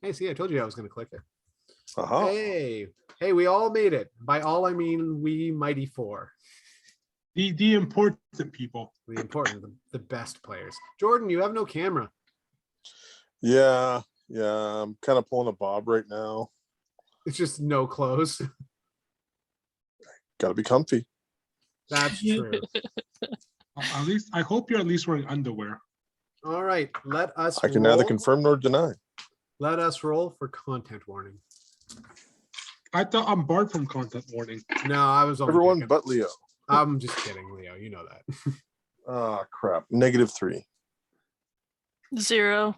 Hey, see, I told you I was going to click it. Uh-huh. Hey, we all made it. By all, I mean we mighty four. The important people. The important, the best players. Jordan, you have no camera. Yeah. I'm kind of pulling a Bob right now. It's just no clothes. Got to be comfy. That's true. At least I hope you're at least wearing underwear. All right, let us I can roll. neither confirm nor deny. Let us roll for content warning. I thought I'm barred from content warning. No, I was only Everyone picking. but Leo. I'm just kidding, Leo. You know that. Oh, crap. -3. 0.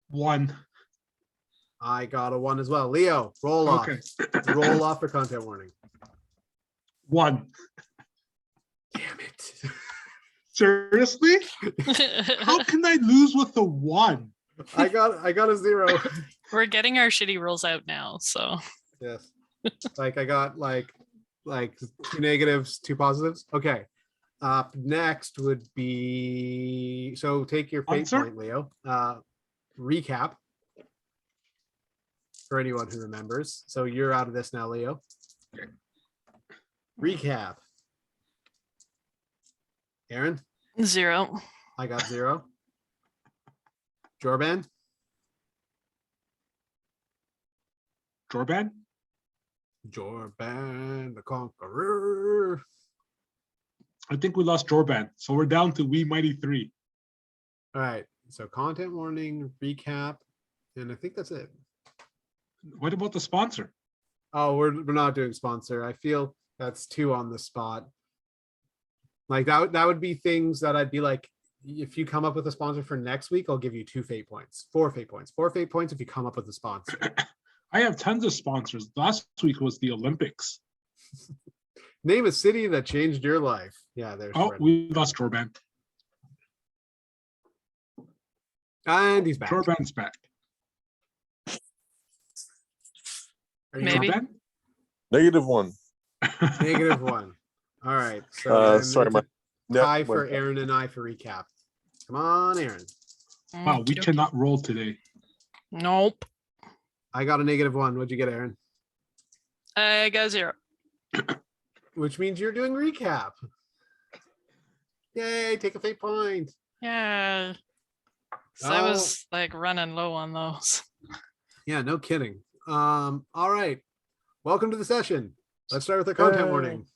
1. I got a 1 as well. Leo, roll off. Okay. Roll off for content warning. 1. Damn it. Seriously? How can I lose with the 1? I got a 0. We're getting our shitty rolls out now, so. Yes. Like I got like 2 negatives, 2 positives. Okay. Up next would be, so take your fate Answer? point, Leo. Recap for anyone who remembers. So you're out of this now, Leo. Recap. Aaron, 0. I got 0. Jorban, Jorban? Jorban the Conqueror. I think we lost Jorban. So we're down to we mighty 3. All right. So content warning, recap, and I think that's it. What about the sponsor? Oh, we're not doing sponsor. I feel that's 2 on the spot. Like that would be things that I'd be like, if you come up with a sponsor for next week, I'll give you 2 fate points, 4 fate points, 4 fate points if you come up with a sponsor. I have tons of sponsors. Last week was the Olympics. Name a city that changed your life. Yeah, there's. Oh, Brendan. we lost Jorban. And he's back. Jorban's back. Are you Maybe. Jorban? -1. -1? All right. So then Sorry, it's my a tie net for went- Aaron and I for recap. Come on, Aaron. Wow, we Okay. cannot roll today. Nope. I got a -1. What'd you get, Aaron? I got 0. Which means you're doing recap. Yay, take a fate point. Yeah. So I was like running low on those. Yeah, no kidding. All right. Welcome to the session. Let's start with the content warning.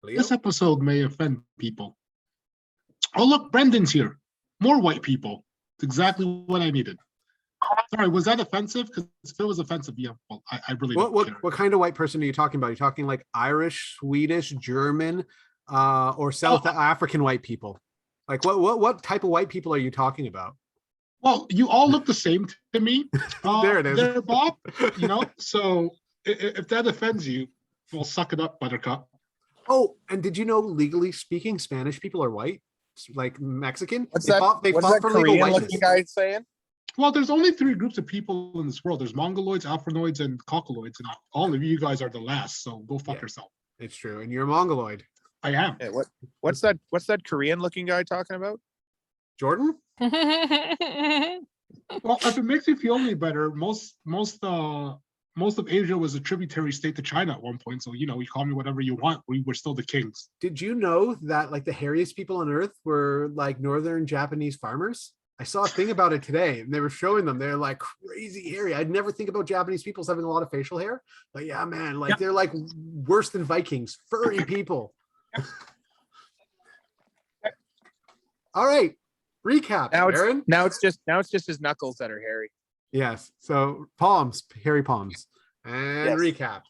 Leo? This episode may offend people. Oh, look, Brendan's here. More white people. It's exactly what I needed. Sorry, was that offensive? Because if it was offensive, yeah, well, I really don't care. What kind of white person are you talking about? Are you talking like Irish, Swedish, German, or South African white people? Like what type of white people are you talking about? Well, you all look the same to me. There it is. There, Bob. You know, so if that offends you, well, suck it up, Buttercup. Oh, and did you know, legally speaking, Spanish people are white, like Mexican? What's They that? fought What's that for legal Korean whiteness. looking guy saying? Well, there's only 3 groups of people in this world. There's Mongoloids, Afronoids, and Cockaloids, and all of you guys are the last. So go fuck Yeah. yourself. It's true, and you're a Mongoloid. I am. Yeah, what's that Korean looking guy talking about? Jordan? Well, if it makes you feel any better, most of Asia was a tributary state to China at one point. So you call me whatever you want. We were still the kings. Did you know that like the hairiest people on earth were like northern Japanese farmers? I saw a thing about it today, and they were showing them. They're like crazy hairy. I'd never think about Japanese people having a lot of facial hair, but yeah, man, like they're like worse than Vikings, furry people. All right, recap. Aaron. Now it's just his knuckles that are hairy. Yes. So palms, hairy palms, and Yes. recap.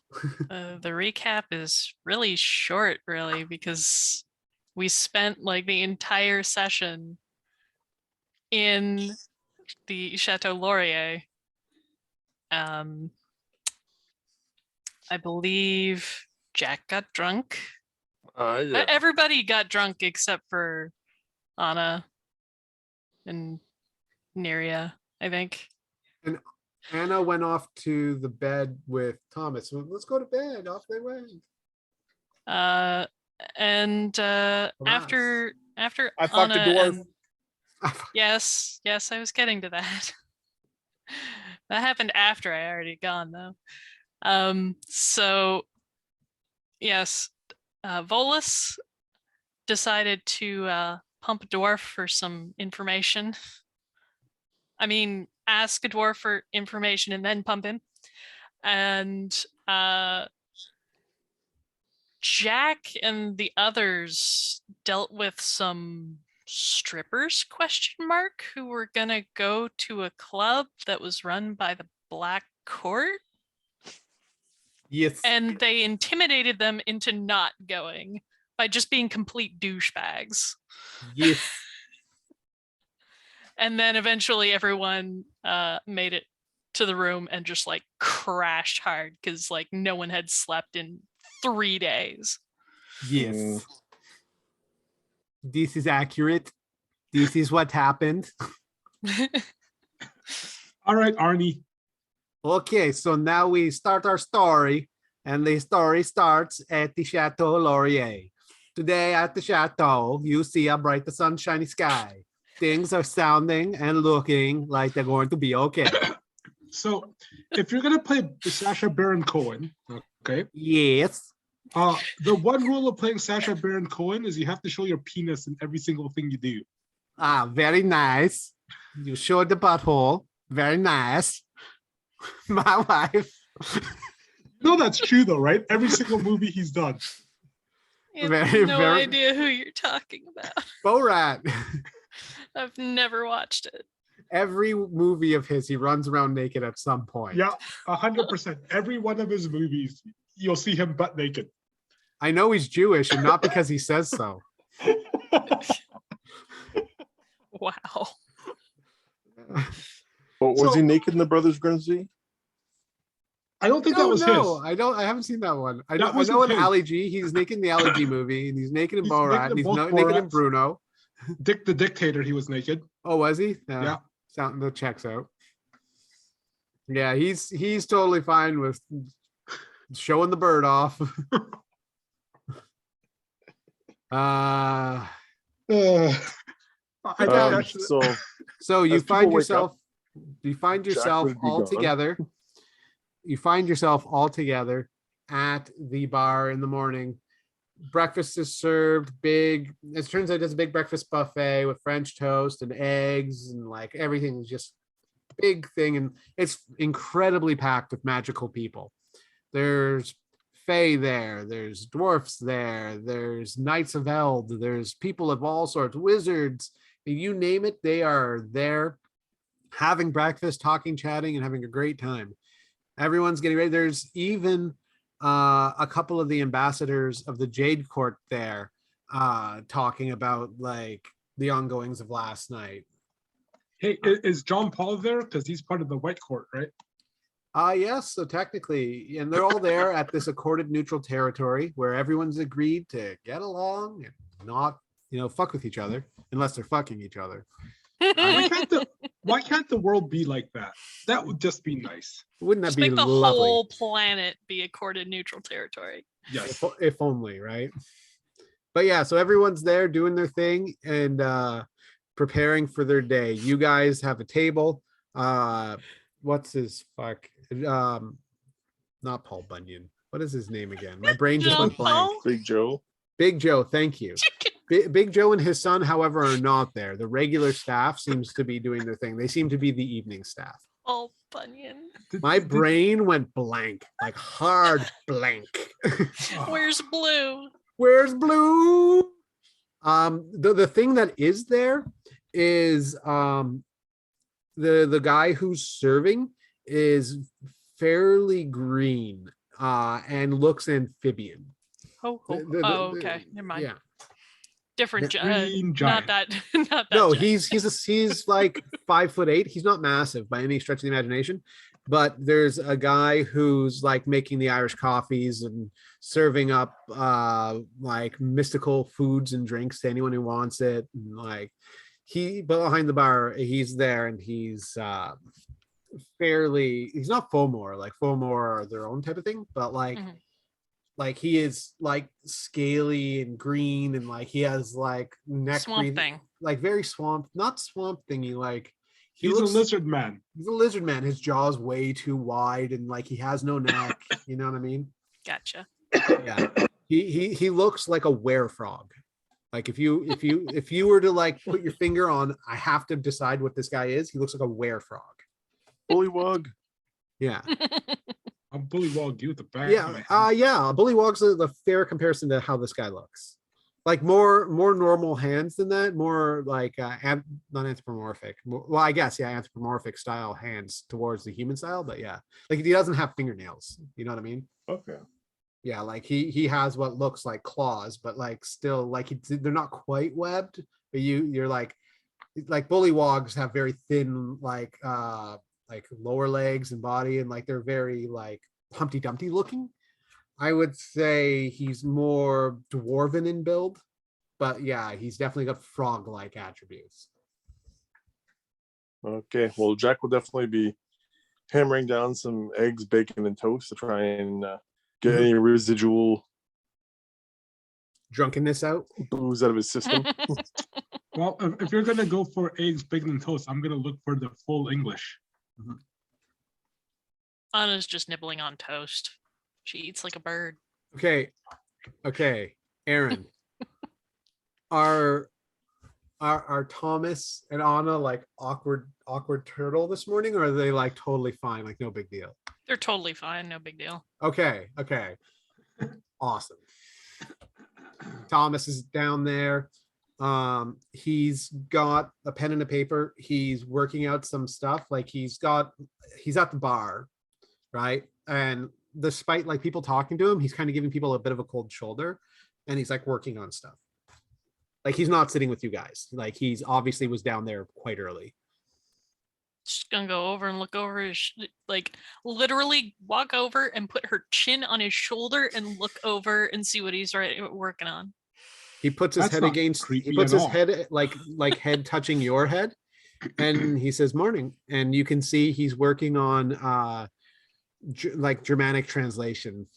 The recap is really short, really, because we spent like the entire session in the Chateau Laurier. I believe Jack got drunk. Yeah. Everybody got drunk except for Anna and Neria, I think. And Anna went off to the bed with Thomas. So let's go to bed. Off they went. And after I fucked a Anna dwarf. and Yes, I was getting to that. That happened after I already gone though. So yes, Volus decided to pump a dwarf for some information. I mean, ask a dwarf for information and then pump him. And Jack and the others dealt with some strippers, question mark, who were gonna go to a club that was run by the Black Court. Yes. And they intimidated them into not going by just being complete douchebags. Yes. And then eventually everyone made it to the room and just like crashed hard because like no one had slept in 3 days. Yes. This is accurate. This is what happened. All right, Arnie. Okay, so now we start our story, and the story starts at the Chateau Laurier. Today at the Chateau, you see a bright sunshiny sky. Things are sounding and looking like they're going to be okay. So, if you're gonna play Sacha Baron Cohen, okay? Yes. The one rule of playing Sacha Baron Cohen is you have to show your penis in every single thing you do. Ah, very nice. You showed the butthole. Very nice. My wife. No, that's true though, right? Every single movie he's done. I have Very, no very- idea who you're talking about. Borat. I've never watched it. Every movie of his, he runs around naked at some point. Yeah, 100%. Every one of his movies, you'll see him butt naked. I know he's Jewish, and not because he says so. Wow. But was So- he naked in the Brothers Grimsby? I don't think that was his. I haven't seen that one. I That know wasn't in his. Ali G, he's naked in the Ali G movie, and he's naked in He's Borat, naked and in he's both naked in Borats. Bruno. Dick the Dictator, he was naked. Oh, was he? Yeah. Sound that checks out. Yeah, he's totally fine with showing the bird off. I think Um, that's So you As people find wake yourself, Jack would be all gone. together. You find yourself all together at the bar in the morning. Breakfast is served big. It turns out it's a big breakfast buffet with French toast and eggs and like everything is just big thing. And it's incredibly packed with magical people. There's Fae there, there's dwarfs there, there's Knights of Eld, there's people of all sorts, wizards, you name it, they are there having breakfast, talking, chatting, and having a great time. Everyone's getting ready. There's even a couple of the ambassadors of the Jade Court there talking about like the ongoings of last night. Hey, is John Paul there? Because he's part of the White Court, right? Yes, so technically, and they're all there at this accorded neutral territory where everyone's agreed to get along and not, fuck with each other unless they're fucking each other. Why can't the world be like that? That would just be nice. Wouldn't that Just be make the lovely? whole planet be accorded neutral territory. Yes. If only, right? But yeah, so everyone's there doing their thing and preparing for their day. You guys have a table. What's his fuck? Not Paul Bunyan. What is his name again? My brain just went blank. Paul? Big Joe. Big Joe, thank you. Big Joe and his son, however, are not there. The regular staff seems to be doing their thing. They seem to be the evening staff. Paul Bunyan. My brain went blank, like hard blank. Where's Blue? Where's Blue? The thing that is there is the guy who's serving is fairly green and looks amphibian. Oh, okay. Never mind. Yeah. The Different green not giant. that not that No, giant. he's like 5'8". He's not massive by any stretch of the imagination, but there's a guy who's like making the Irish coffees and serving up like mystical foods and drinks to anyone who wants it. And like but behind the bar, he's there and he's he's not Fomor, like Fomor are their own type of thing, but like Mhm. like he is like scaly and green, and like he has like neck Swamp breathing, thing. like very swamp, not swamp thingy. Like he He's looks, a lizard man. he's a lizard man. His jaw's way too wide, and like he has no neck. You know what I mean? Gotcha. Yeah. He looks like a were frog. Like if you were to like put your finger on, I have to decide what this guy is. He looks like a were frog. Bullywug. Yeah. I'll bullywog you with the back. Yeah. Bullywog's the fair comparison to how this guy looks. Like more normal hands than that, more like not anthropomorphic. Well, I guess anthropomorphic style hands towards the human style, but yeah, like he doesn't have fingernails. You know what I mean? Okay. Yeah, like he has what looks like claws, but like still like they're not quite webbed. But you're like bullywogs have very thin like lower legs and body, and like they're very like Humpty Dumpty looking. I would say he's more dwarven in build, but yeah, he's definitely got frog-like attributes. Okay. Well, Jack will definitely be hammering down some eggs, bacon, and toast to try and get any residual Drunkenness out. booze out of his system. Well, if you're gonna go for eggs, bacon, and toast, I'm gonna look for the full English. Anna's just nibbling on toast. She eats like a bird. Okay, Aaron. Are Thomas and Anna like awkward turtle this morning, or are they like totally fine, like no big deal? They're totally fine. No big deal. Okay. Awesome. Thomas is down there. He's got a pen and a paper. He's working out some stuff. Like he's at the bar, right? And despite like people talking to him, he's kind of giving people a bit of a cold shoulder, and he's like working on stuff. Like he's not sitting with you guys. Like he's obviously was down there quite early. Just gonna go over and look over his like literally walk over and put her chin on his shoulder and look over and see what he's working on. He puts his That's head not against. creepy He puts at his all. head like head touching your head, and he says morning. And you can see he's working on like Germanic translation.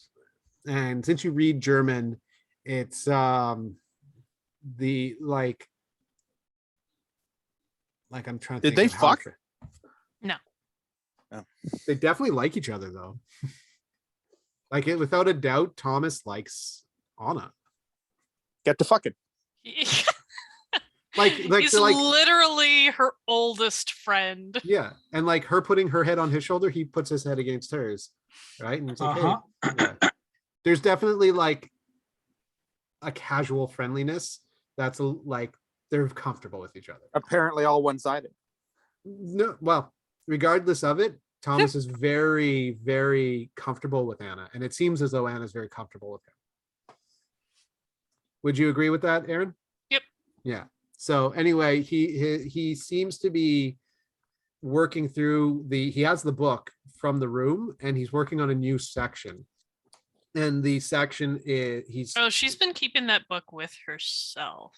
And since you read German, it's the like I'm trying to Did think they of how fuck? No. Oh. They definitely like each other though. Like it, without a doubt, Thomas likes Anna. Get to fucking. Like He's they're like literally her oldest friend. yeah, and like her putting her head on his shoulder, he puts his head against hers, right? And it's like, hey, yeah. There's definitely like a casual friendliness that's like they're comfortable with each other. Apparently all one-sided. No, well, regardless of it, Thomas is very, very comfortable with Anna, and it seems as though Anna's very comfortable with him. Would you agree with that, Aaron? Yep. Yeah. So anyway, he seems to be working through he has the book from the room, and he's working on a new section. And the section is She's been keeping that book with herself.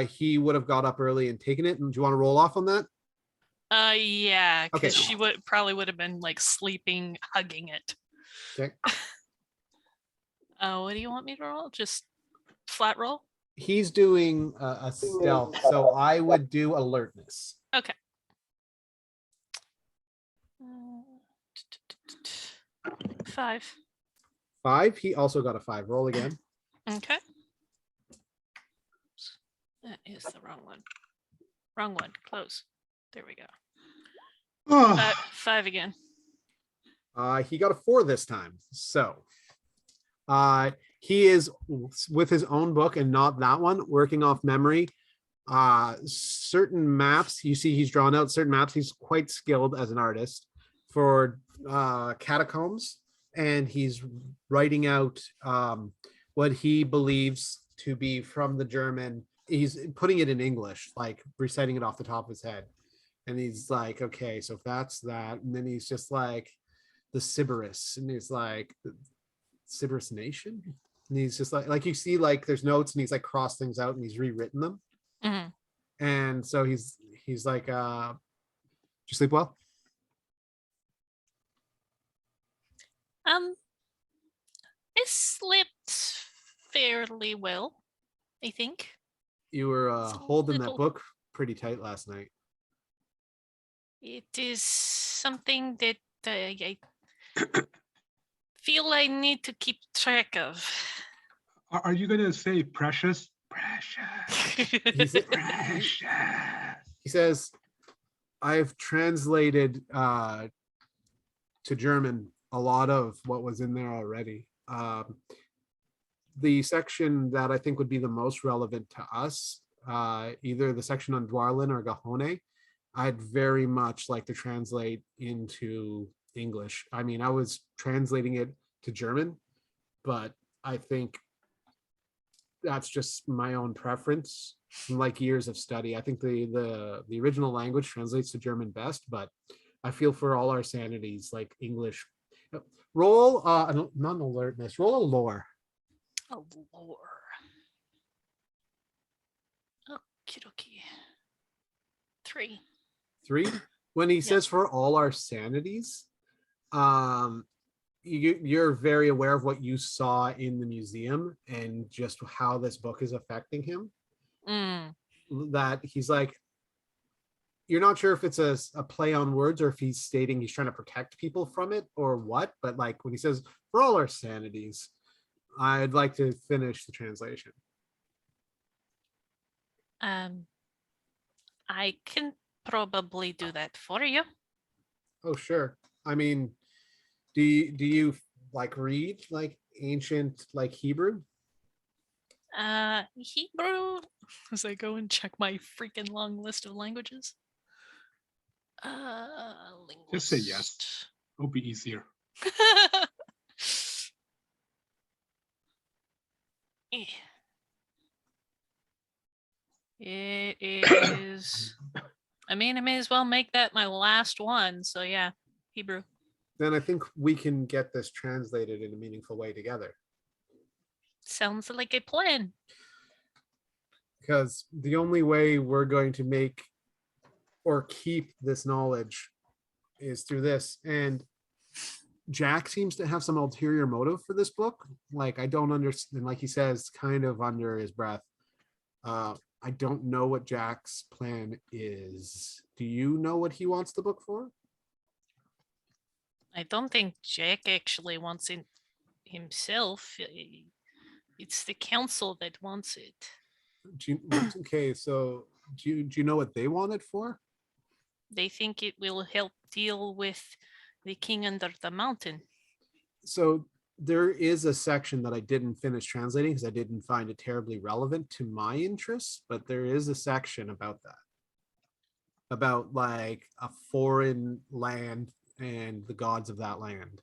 He would have got up early and taken it. And do you want to roll off on that? Yeah, because Okay. she probably would have been like sleeping, hugging it. Okay. What do you want me to roll? Just flat roll? He's doing a stealth, so I would do alertness. Okay. 5. 5. He also got a 5. Roll again. Okay. That is the wrong one. Wrong one. Close. There we go. Oh, 5 again. He got a 4 this time. So he is with his own book and not that one, working off memory. Certain maps, you see he's drawn out certain maps. He's quite skilled as an artist for catacombs, and he's writing out what he believes to be from the German. He's putting it in English, like reciting it off the top of his head. And he's like, okay, so if that's that, and then he's just like the Sybaris, and he's like the Sybaris nation, and he's just like you see like there's notes, and he's like crossed things out, and he's rewritten them. Mhm. And so he's like, did you sleep well? I slept fairly well, I think. You were It's a holding that little- book pretty tight last night. It is something that I feel I need to keep track of. Are you gonna say precious? Precious. Precious. He says, I've translated to German a lot of what was in there already. The section that I think would be the most relevant to us, either the section on Dwarlin or Gahone, I'd very much like to translate into English. I mean, I was translating it to German, but I think that's just my own preference, like years of study. I think the original language translates to German best, but I feel for all our sanities, like English. Roll not an alertness, roll a lore. Oh, lore. Okie dokie. 3. 3. When he says for all our sanities, you're very aware of what you saw in the museum and just how this book is affecting him. That he's like, you're not sure if it's a play on words or if he's stating he's trying to protect people from it or what, but like when he says for all our sanities, I'd like to finish the translation. I can probably do that for you. Oh, sure. I mean, do you like read like ancient like Hebrew? Hebrew, as I go and check my freaking long list of languages. Just say yes. It'll be easier. It is. I mean, I may as well make that my last one. So yeah, Hebrew. Then I think we can get this translated in a meaningful way together. Sounds like a plan. Because the only way we're going to make or keep this knowledge is through this. And Jack seems to have some ulterior motive for this book. Like, I don't understand, like he says, kind of under his breath. I don't know what Jack's plan is. Do you know what he wants the book for? I don't think Jack actually wants it himself. It's the council that wants it. Okay, so do you know what they want it for? They think it will help deal with the king under the mountain. So there is a section that I didn't finish translating because I didn't find it terribly relevant to my interests, but there is a section about that. About like a foreign land and the gods of that land.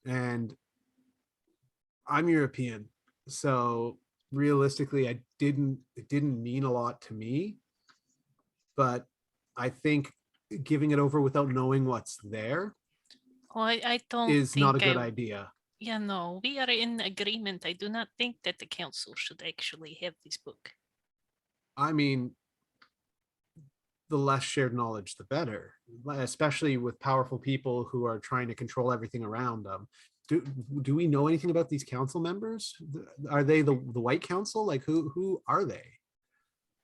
And I'm European, so realistically it didn't mean a lot to me, but I think giving it over without knowing what's there I don't is think not a good idea. Yeah, no, we are in agreement. I do not think that the council should actually have this book. I mean, the less shared knowledge, the better, especially with powerful people who are trying to control everything around them. Do we know anything about these council members? Are they the White Council? Like who are they?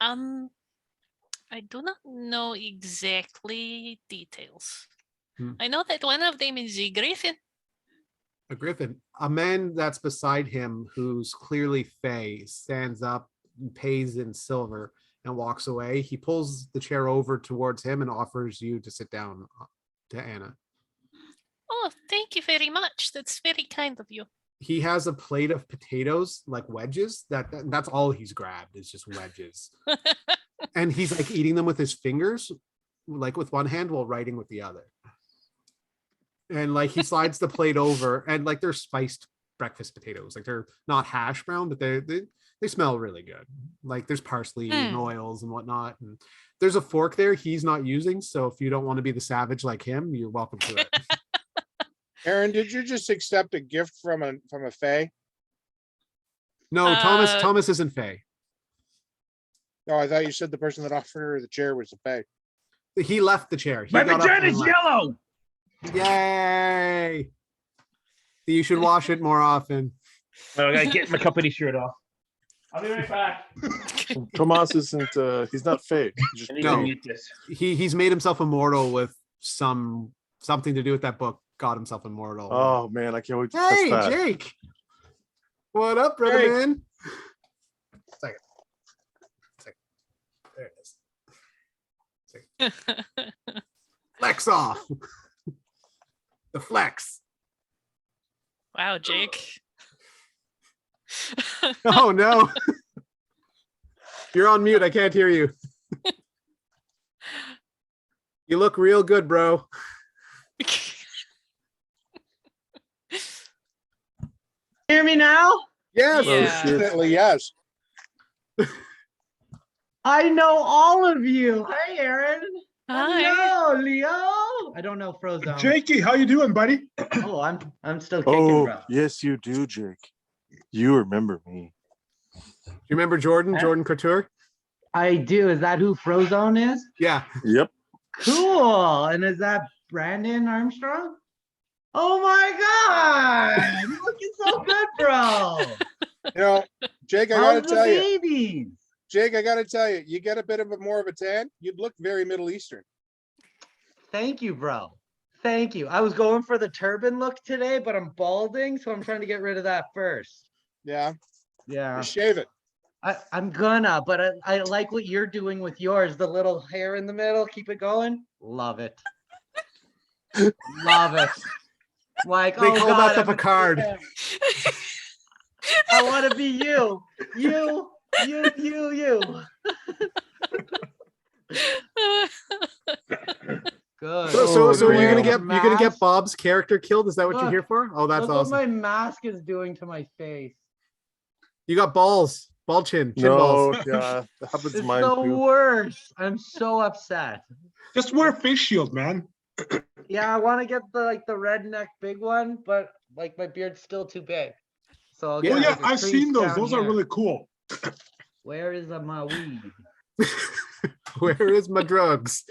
I do not know exactly details. Hmm. I know that one of them is a griffin. A griffin. A man that's beside him, who's clearly Fey, stands up and pays in silver and walks away. He pulls the chair over towards him and offers you to sit down, to Anna. Oh, thank you very much. That's very kind of you. He has a plate of potatoes, like wedges. That's all he's grabbed is just wedges. And he's like eating them with his fingers, like with one hand while writing with the other. And like he slides the plate over, and like they're spiced breakfast potatoes. Like they're not hash brown, but they smell really good. Like there's parsley and oils and whatnot. And there's a fork there he's not using. So if you don't want to be the savage like him, you're welcome to it. Aaron, did you just accept a gift from a fae? No, Thomas isn't Fey. No, I thought you said the person that offered her the chair was a fae. He left the chair. He My got up and vagina's left. yellow. Yay! You should wash it more often. Oh, I gotta get my company shirt off. I'll be right back. Tomas isn't. He's not fake. He's I just need No. to mute this. He's made himself immortal with something to do with that book. Got himself immortal. Oh man, I can't wait to test hey, that. Jake. What up, brother Jake. man? Second. There it is. Flex off. The flex. Wow, Jake. Oh no. You're on mute. I can't hear you. You look real good, bro. Hear me now? Yes. Yeah. Definitely, yes. I know all of you. Hey, Aaron. Hi. Hello, Leo. I don't know Frozone. Jakey, how you doing, buddy? Oh, I'm still kicking, Oh bro. yes, you do, Jake. You remember me. Do you remember Jordan? Jordan Couture? I do. Is that who Frozone is? Yeah. Yep. Cool. And is that Brandon Armstrong? Oh my God. You're looking so good, bro. You know, Jake, I How's gotta the tell you, babies? Jake, I gotta tell you, you get a bit of a more of a tan, you'd look very Middle Eastern. Thank you, bro. Thank you. I was going for the turban look today, but I'm balding, so I'm trying to get rid of that first. Yeah, Yeah. you shave it. I'm gonna, but I like what you're doing with yours. The little hair in the middle, keep it going. Love it. Love it. Like, They oh call God, that the I'm gonna Picard. be him. I want to be you. You. Good. So You're you're wearing gonna a get mask? Bob's character killed? Is that what you're here Look. for? Oh, that's Look awesome. what my mask is doing to my face. You got balls, ball chin No, balls. yeah, that happens to It's mine the too. worst. I'm so upset. Just wear a face shield, man. Yeah, I want to get the redneck big one, but like my beard's still too big. So I'll Oh get yeah, like, a I've crease seen those. down Those are here. really cool. Where is my weed? Where is my drugs?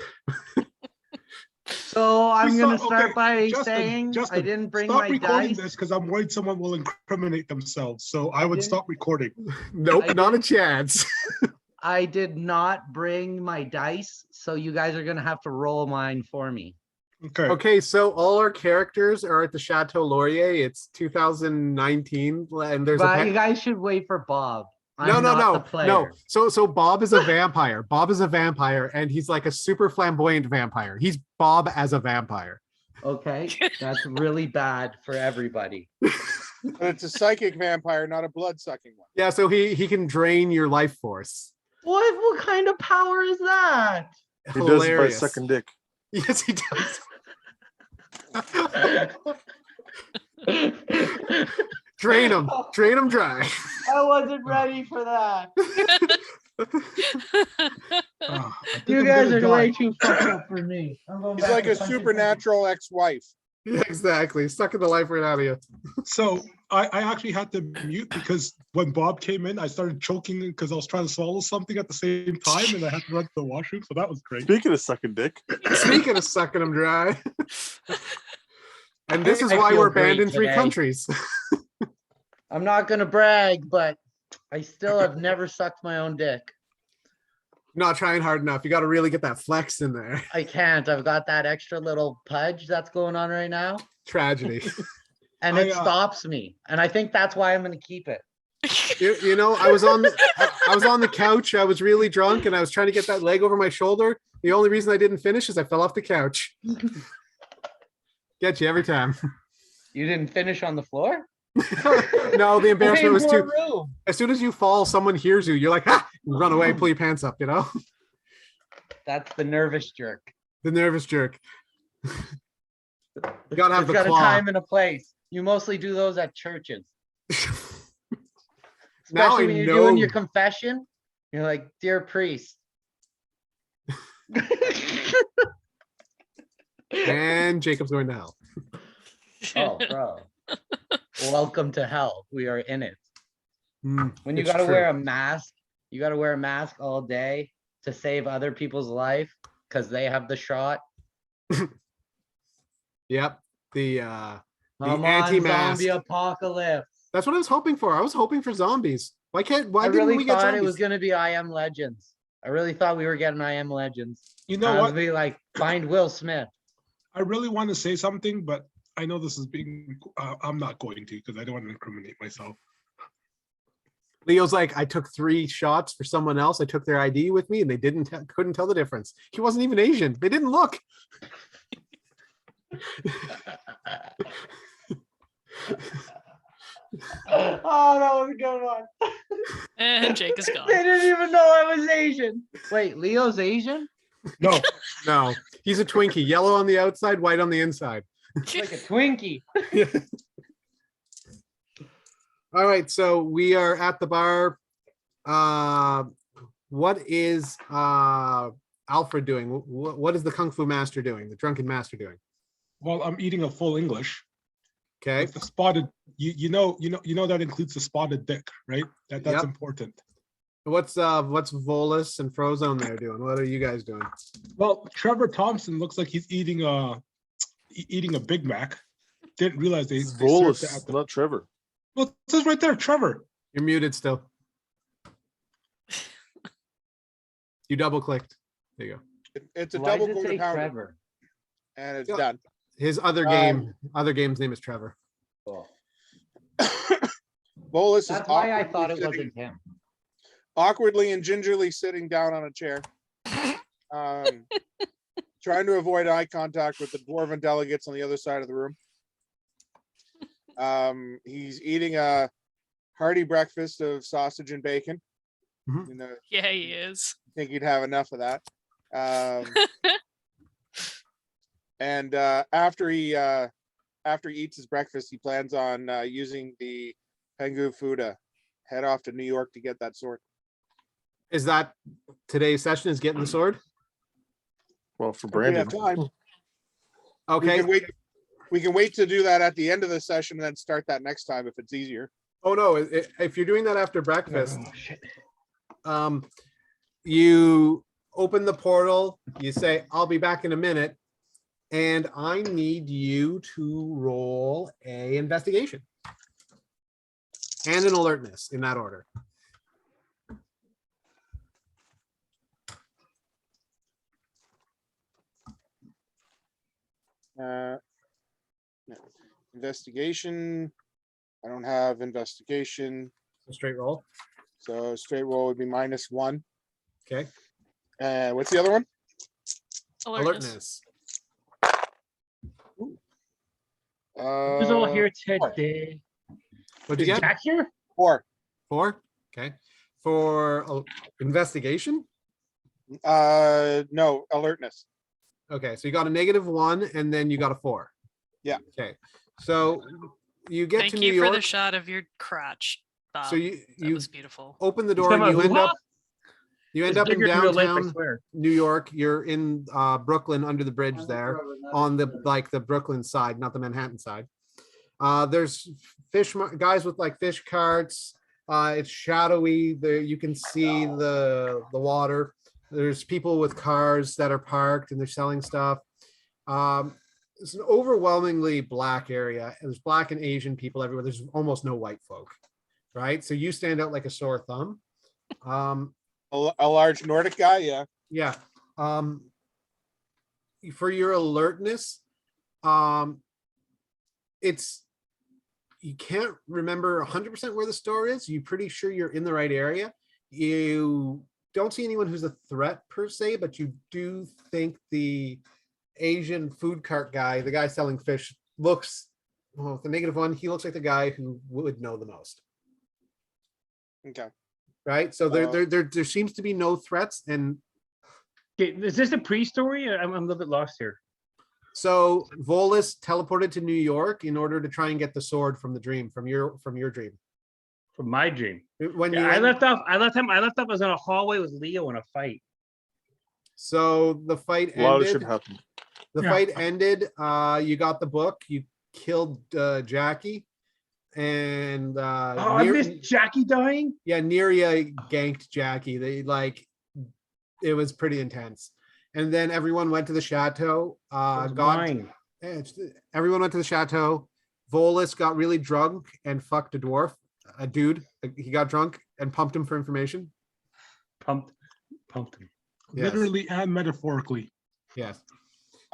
So I'm gonna start okay, by Justin, saying I Justin, didn't bring stop my recording dice. this because I'm worried someone will incriminate themselves. So I would didn't- stop recording. Nope, I not a didn't- chance. I did not bring my dice, so you guys are gonna have to roll mine for me. Okay. Okay, so all our characters are at the Chateau Laurier. It's 2019, and there's But a you guys should wait for Bob. no, I'm no, not no, the player. no. So Bob is a vampire. Bob is a vampire, and he's like a super flamboyant vampire. He's Bob as a vampire. Okay, that's really bad for everybody. But it's a psychic vampire, not a blood-sucking one. Yeah, so he can drain your life force. What kind of power is that? He does it by Hilarious. sucking dick. Yes, he does. Drain him dry. I wasn't ready for that. I think You I'm guys gonna are die. way too fucked up for me. I'm going He's back like to a punching supernatural ex-wife. Yeah, exactly. Sucking the life right out of you. So I actually had to mute because when Bob came in, I started choking because I was trying to swallow something at the same time and I had to run to the washroom. So that was great. Speaking of sucking dick, Speaking of sucking them dry. And this is I why feel we're banned great in 3 today. countries. I'm not gonna brag, but I still have never sucked my own dick. Not trying hard enough. You got to really get that flex in there. I can't. I've got that extra little pudge that's going on right now, Tragedy. and I, it stops me. And I think that's why I'm gonna keep it. You know, I was on the couch. I was really drunk, and I was trying to get that leg over my shoulder. The only reason I didn't finish is I fell off the couch. Get you every time. You didn't finish on the floor? No, the embarrassment Way was more too. room. As soon as you fall, someone hears you. You're like, ah, run away, pull your pants up. You know, That's the nervous jerk. the nervous jerk. You gotta have It's the got claw. a time and a place. You mostly do those at churches. Now Especially I when you're doing know. your confession. You're like, dear priest. And Jacob's going to hell. Oh, bro. Welcome to hell. We are in it. Mm, When you it's gotta true. wear a mask, you gotta wear a mask all day to save other people's life because they have the shot. Yep. Come on, anti-mask. zombie apocalypse. That's what I was hoping for. I was hoping for zombies. Why I didn't we really get thought zombies? it was gonna be I Am Legends. I really thought we were getting I Am Legends. You know I was what? be like, find Will Smith. I really want to say something, but I know this is being. I'm not going to because I don't want to incriminate myself. Leo's like, I took 3 shots for someone else. I took their ID with me, and they couldn't tell the difference. He wasn't even Asian. They didn't look. Oh, that was a good one. And Jake is gone. They didn't even know I was Asian. Wait, Leo's Asian? No, No, he's a Twinkie. Yellow on the outside, white on the inside. Like a Twinkie. All right, so we are at the bar. What is Alfred doing? What is the Kung Fu Master doing? The Drunken Master doing? well, I'm eating a full English. Okay. The spotted, you know that includes the spotted dick, right? That's Yep. important. What's Volus and Frozone there doing? What are you guys doing? Well, Trevor Thompson looks like he's eating a Big Mac. Didn't realize they It's served it Volus, at the. not Trevor. Well, it says right there, Trevor. You're muted still. You double clicked. There you go. It's a Why double does it say quarter pounder, Trevor? and it's Yeah. done. His other game's name is Trevor. Cool. Bolus is That's why I awkwardly thought it sitting- wasn't him. awkwardly and gingerly sitting down on a chair, trying to avoid eye contact with the dwarven delegates on the other side of the room. He's eating a hearty breakfast of sausage and bacon. Mhm. You know, Yeah, he is. I think he'd have enough of that. And after he eats his breakfast, he plans on using the Pengu Fu to head off to New York to get that sword. Is that today's session? Is getting the sword? Well, for If we have Brandon. time. Okay. We can wait to do that at the end of the session and then start that next time if it's easier. Oh no! If you're doing that after breakfast, Oh, shit. you open the portal. You say, "I'll be back in a minute," and I need you to roll a investigation and an alertness in that order. No. Investigation. I don't have investigation, A straight roll. so straight roll would be -1. Okay. What's the other one? Alertness. Who's all here Four. today? What'd you Is get? Jack here? 4. 4. Okay. For investigation. No, alertness. Okay, so you got a -1 and then you got a 4. Yeah. Okay. So you get Thank to New you York. for the shot of your crotch, Bob. So That you was beautiful. open the He's door and talking you about end up hoo-ha? you end It's up in bigger in real life, I downtown swear. New York. You're in Brooklyn under the bridge there on the the Brooklyn side, not the Manhattan side. There's guys with like fish carts. It's shadowy. There you can see the water. There's people with cars that are parked and they're selling stuff. It's an overwhelmingly black area. There's black and Asian people everywhere. There's almost no white folk, right? So you stand out like a sore thumb. A large Nordic guy, yeah. Yeah. For your alertness, it's you can't remember 100% where the store is. You're pretty sure you're in the right area. You don't see anyone who's a threat per se, but you do think the Asian food cart guy, the guy selling fish, looks well with the -1. He looks like the guy who would know the most, Okay. right? So there seems to be no threats, and Okay, is this a pre-story? I'm a little bit lost here. so Volus teleported to New York in order to try and get the sword from the dream, from your dream. From my dream. When you Yeah, I went- left off. I was in a hallway with Leo in a fight. so the fight A lot of shit ended. happened. The Yeah. fight ended. You got the book. You killed Jackie, and Oh, I missed Jackie dying. yeah, Neria ganked Jackie. It was pretty intense. And then everyone went to the chateau. It was Got mine. everyone went to the chateau. Volus got really drunk and fucked a dwarf, a dude. He got drunk and pumped him for information. Pumped him. Yes. Literally and metaphorically. Yes.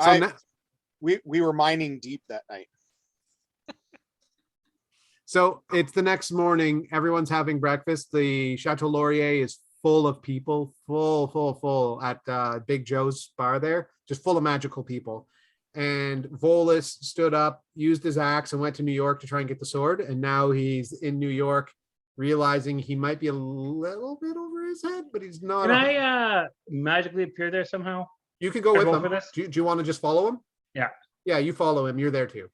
So we were mining deep that night. So it's the next morning. Everyone's having breakfast. The Chateau Laurier is full of people, full at Big Joe's bar there, just full of magical people. And Volus stood up, used his axe, and went to New York to try and get the sword. And now he's in New York, realizing he might be a little bit over his head, but he's not. Can I magically appear there somehow? You could go Can I with roll him. for this? Do you want to just follow him? Yeah. Yeah, you follow him. You're there too.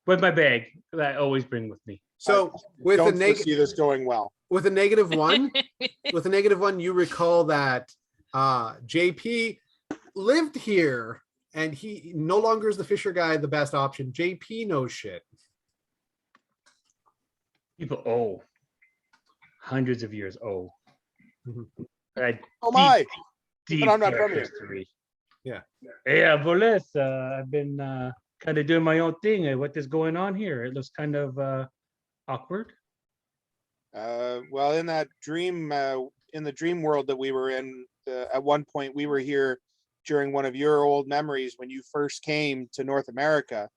With my bag that I always bring with me. So with a Don't negative, see this going well. with a -1, you recall that JP lived here and he no longer is the Fisher guy the best option. JP knows shit. People owe hundreds of years owe. Mhm. Oh my! Deep But I'm not dark from here. history. Yeah. Yeah, Volis, I've been kind of doing my own thing. What is going on here? It looks kind of awkward. Well, in that dream, in the dream world that we were in, at one point we were here during one of your old memories when you first came to North America,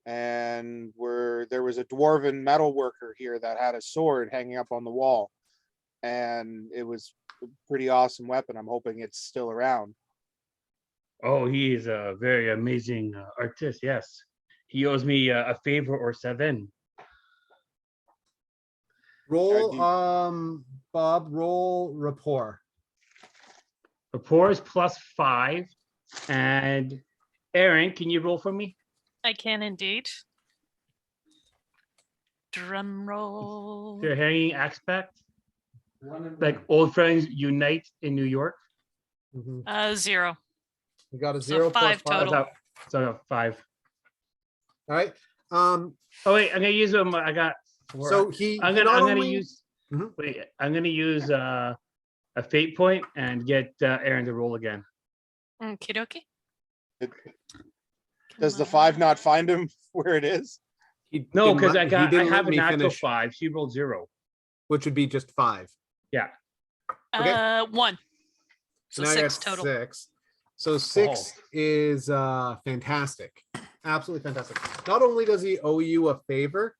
and there was a dwarven metal worker here that had a sword hanging up on the wall, and it was a pretty awesome weapon. I'm hoping it's still around. Oh, he is a very amazing artist. Yes, he owes me a favor or 7. Roll, Bob, roll rapport. Rapport is +5, and Aaron, can you roll for me? I can indeed. Drum roll. They're hanging aspect, like old friends unite in New York. Mhm. 0. You got a So 0 plus 5 5. total. So 5. All right. Oh wait, I'm gonna use them. I got 4. So he I'm he gonna not I'm gonna only- use. Mhm. Wait, I'm gonna use a fate point and get Aaron to roll again. Okie dokie. Does the 5 not find him where it is? he No, didn't because let- he I didn't let have a me natural finish, 5. She rolled 0. which would be just 5. Yeah. Okay. 1. So Now you're 6 at total. 6. So 6 is fantastic. Absolutely fantastic. Not only does he owe you a favor,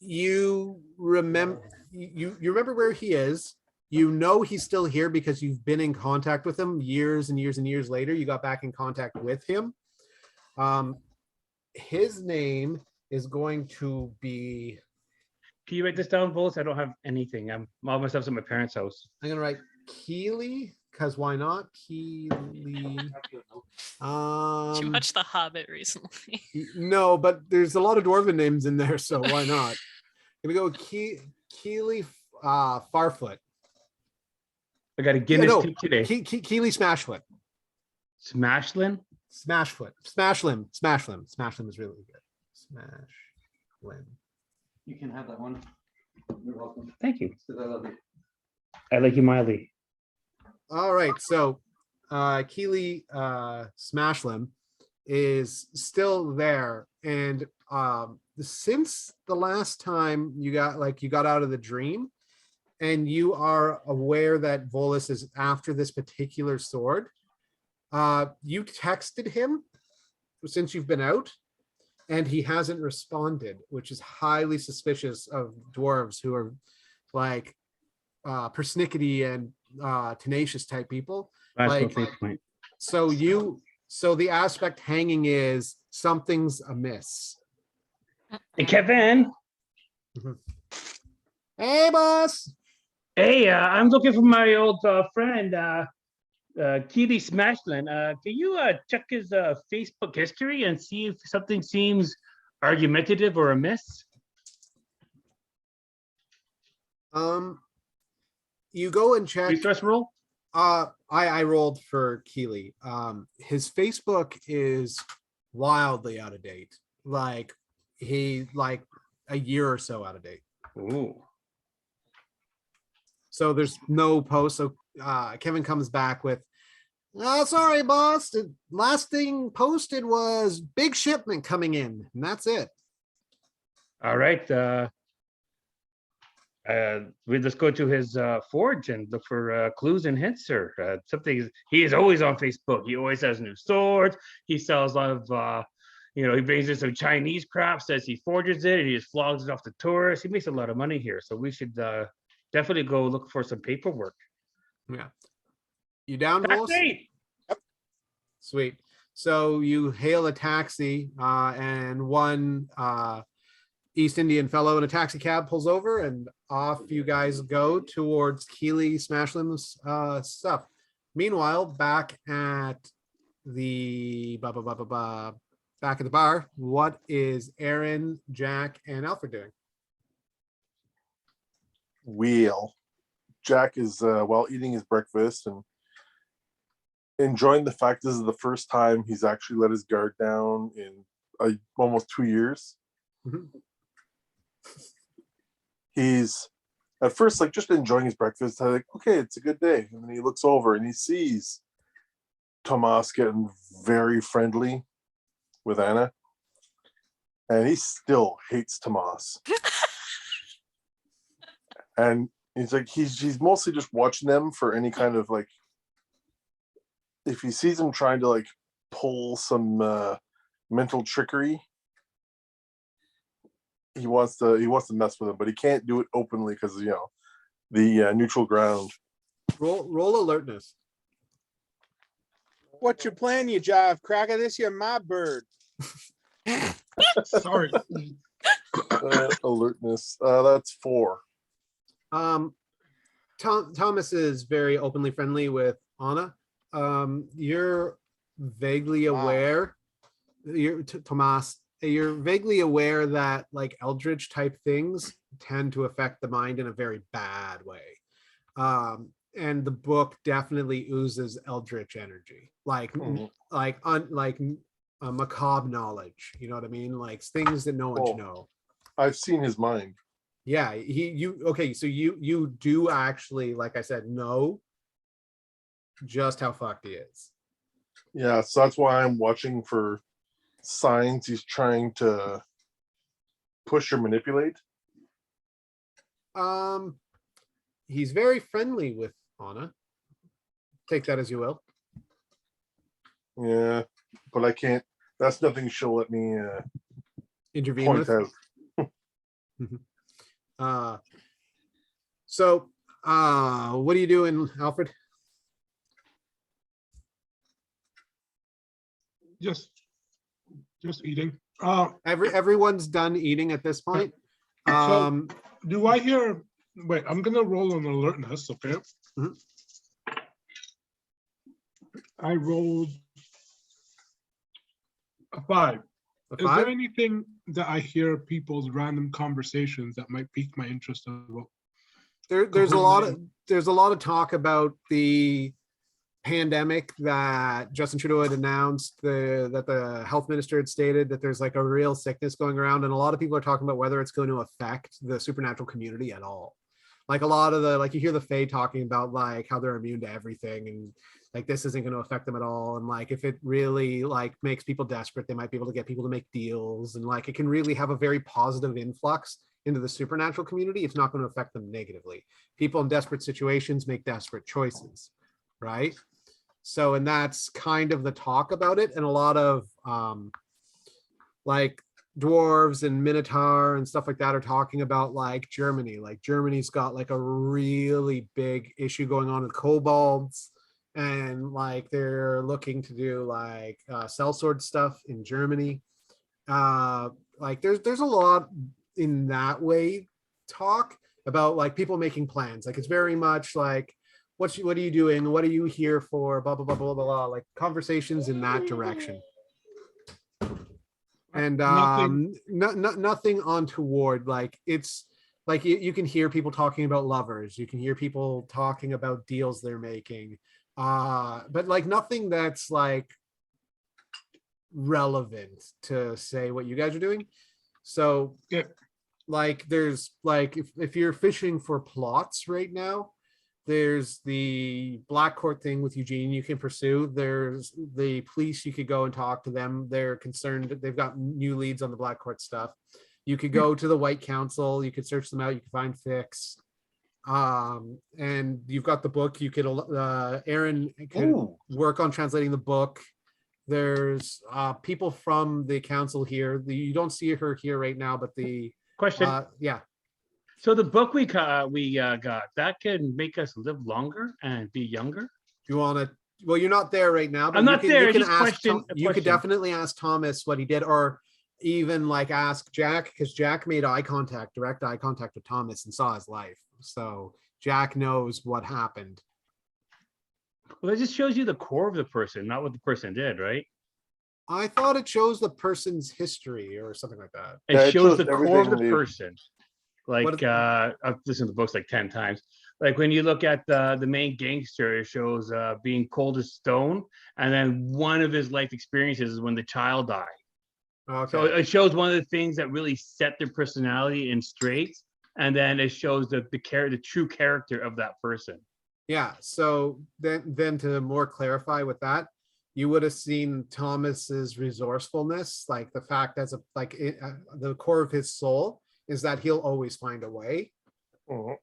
you remember you remember where he is. You know he's still here because you've been in contact with him years and years and years later. You got back in contact with him. His name is going to be, Can you write this down, Bulls? I don't have anything. All my stuff's at my parents' house. I'm gonna write Keely, because why not? Keely. Did you watch The Hobbit recently? No, but there's a lot of dwarven names in there, so why not? Gonna go with Keely Farfoot. I got a Guinness no, tip today. Keely Smashfoot. Smashland? Smashfoot. Smashlim. Smashlim. Smashlim is really good. Smashlim. You can have that one. You're welcome. Thank you. Because I love you. I like you mildly. All right, so Keely Smashlim is still there, and since the last time you got out of the dream, and you are aware that Volus is after this particular sword, you texted him since you've been out, and he hasn't responded, which is highly suspicious of dwarves who are like persnickety and tenacious type people. Last Like, one, fate point. So the aspect hanging is something's amiss. Hey, Kevin. Hey, boss. Hey, I'm looking for my old friend, Keely Smashland. Can you check his Facebook history and see if something seems argumentative or amiss? You go and check. Resource roll? I rolled for Keely. His Facebook is wildly out of date. Like a year or so out of date. Ooh. So there's no post. So Kevin comes back with, Sorry, boss. The last thing posted was big shipment coming in, and that's it. All right. We just go to his forge and look for clues and hints, sir. Something he is always on Facebook. He always has new swords. He sells a lot of, he brings in some Chinese crap, says he forges it, and he just flogs it off the tourists. He makes a lot of money here, so we should definitely go look for some paperwork. Yeah. You down, boss? Taxi! Sweet. So you hail a taxi, and one East Indian fellow in a taxi cab pulls over, and off you guys go towards Keely Smashlim's stuff. Meanwhile, back at the back at the bar, what is Aaron, Jack, and Alfred doing? Wheel. Jack is while eating his breakfast and enjoying the fact this is the first time he's actually let his guard down in almost 2 years. Mhm. He's at first like just enjoying his breakfast. Like, okay, it's a good day. And then he looks over and he sees Tomas getting very friendly with Anna. And he still hates Tomas. And he's like, he's mostly just watching them for any kind of like, if he sees him trying to like pull some mental trickery, he wants to mess with him, but he can't do it openly because the neutral ground. Roll alertness. What's your plan, you jive cracker? This here my bird. Sorry. Alertness. That's 4. Thomas is very openly friendly with Anna. You're vaguely aware. Tomas. You're vaguely aware that like eldritch type things tend to affect the mind in a very bad way. And the book definitely oozes eldritch energy, like macabre knowledge. You know what I mean? Like things that no one should know. I've seen his mind. Yeah, so you do actually, like I said, know just how fucked he is. Yeah, so that's why I'm watching for signs he's trying to push or manipulate. He's very friendly with Anna. Take that as you will. Yeah, but I can't. That's nothing she'll let me intervene point with. Out. So what are you doing, Alfred? Just eating. Everyone's done eating at this point. So do I hear? Wait, I'm gonna roll an alertness. Okay. Mhm. I rolled a 5. A Is 5? there anything that I hear people's random conversations that might pique my interest about? There's a lot of talk about the pandemic that Justin Trudeau had announced, that the health minister had stated that there's like a real sickness going around, and a lot of people are talking about whether it's going to affect the supernatural community at all. Like a lot of you hear the Fae talking about like how they're immune to everything, and like this isn't going to affect them at all. And like if it really like makes people desperate, they might be able to get people to make deals, and like it can really have a very positive influx into the supernatural community. It's not going to affect them negatively. People in desperate situations make desperate choices, right? So, and that's kind of the talk about it. And a lot of like dwarves and minotaur and stuff like that are talking about like Germany. Like Germany's got like a really big issue going on with kobolds, and like they're looking to do like sellsword stuff in Germany. Like there's a lot in that way talk about like people making plans. Like it's very much like what are you doing? What are you here for? Blah blah blah blah blah blah. Like conversations in that direction. And nothing untoward. Like it's like you can hear people talking about lovers. You can hear people talking about deals they're making. But like nothing that's like relevant to say what you guys are doing. So yeah. Like there's like if you're fishing for plots right now, There's the Black Court thing with Eugene you can pursue. There's the police, you could go and talk to them. They're concerned that they've got new leads on the Black Court stuff. You could go to the White Council, you could search them out, you can find Fix. And you've got the book, you could Aaron could Ooh. work on translating the book. There's people from the council here. You don't see her here right now, but the Question. yeah. So the book we got that can make us live longer and be younger. You want to? Well, you're not there right now. But I'm not there. You can Just ask. question. You could definitely ask Thomas what he did, or even like ask Jack, because Jack made direct eye contact with Thomas and saw his life. So Jack knows what happened. Well, it just shows you the core of the person, not what the person did, right? I thought it shows the person's history or something like that. It Yeah, it shows shows the core of everything the they- person. Like I've listened to the books like 10 times. Like when you look at the main gangster, it shows being cold as stone, and then one of his life experiences is when the child died. Okay. So it shows one of the things that really set their personality in straight, and then it shows the true character of that person. Yeah. So then to more clarify with that, you would have seen Thomas's resourcefulness, like the fact as the core of his soul is that he'll always find a way. Mhm.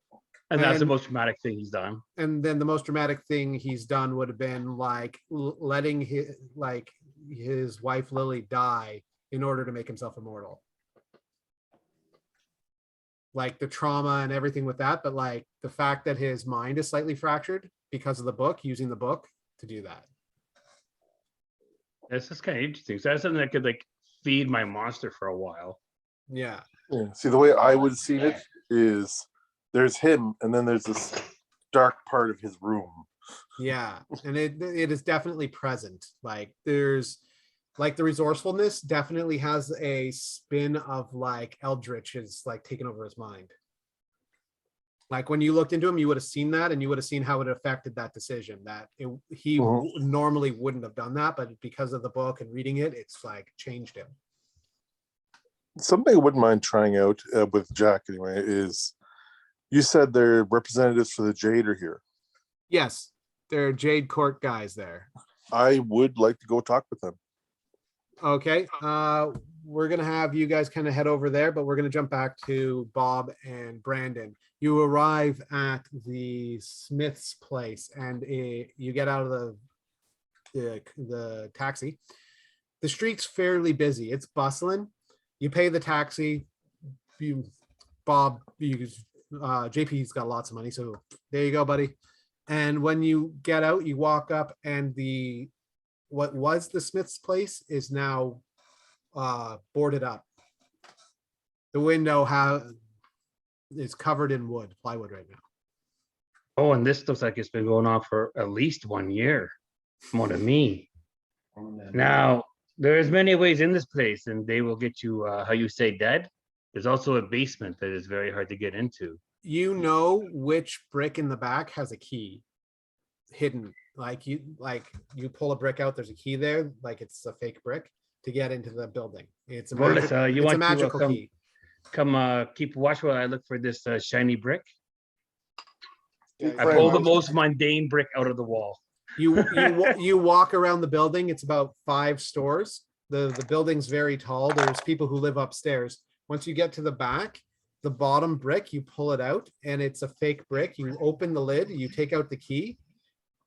And that's the And- most dramatic thing he's done. And then the most dramatic thing he's done would have been like letting his wife Lily die in order to make himself immortal. Like the trauma and everything with that, but like the fact that his mind is slightly fractured because of the book, using the book to do that. That's just kind of interesting. So that's something that could like feed my monster for a while. Yeah. Yeah. See, the way I would have seen it is there's him, and then there's this dark part of his room. Yeah. And it is definitely present. Like there's like the resourcefulness definitely has a spin of like Eldritch is like taken over his mind. Like when you looked into him, you would have seen that, and you would have seen how it affected that decision. That he normally wouldn't have done that, but because of the book and reading it, it's like changed him. Something I wouldn't mind trying out with Jack anyway is you said they're representatives for the Jade are here. Yes, there are Jade Court guys there. I would like to go talk with them. Okay, we're gonna have you guys kind of head over there, but we're gonna jump back to Bob and Brandon. You arrive at the Smith's place, and you get out of the taxi. The street's fairly busy. It's bustling. You pay the taxi. JP's got lots of money, so there you go, buddy. And when you get out, you walk up, and what was the Smith's place is now boarded up. The window is covered in plywood right now. Oh, and this looks like it's been going on for at least 1 year. More than me. Now, there's many ways in this place, and they will get you, how you say, dead. There's also a basement that is very hard to get into. You know which brick in the back has a key hidden. Like you pull a brick out, there's a key there, like it's a fake brick to get into the building. It's a magical key. Come keep watch while I look for this shiny brick. Yeah, I pulled the most mundane brick out of the wall. You walk around the building. It's about 5 stores. The building's very tall. There's people who live upstairs. Once you get to the back, the bottom brick, you pull it out, and it's a fake brick. You open the lid, you take out the key,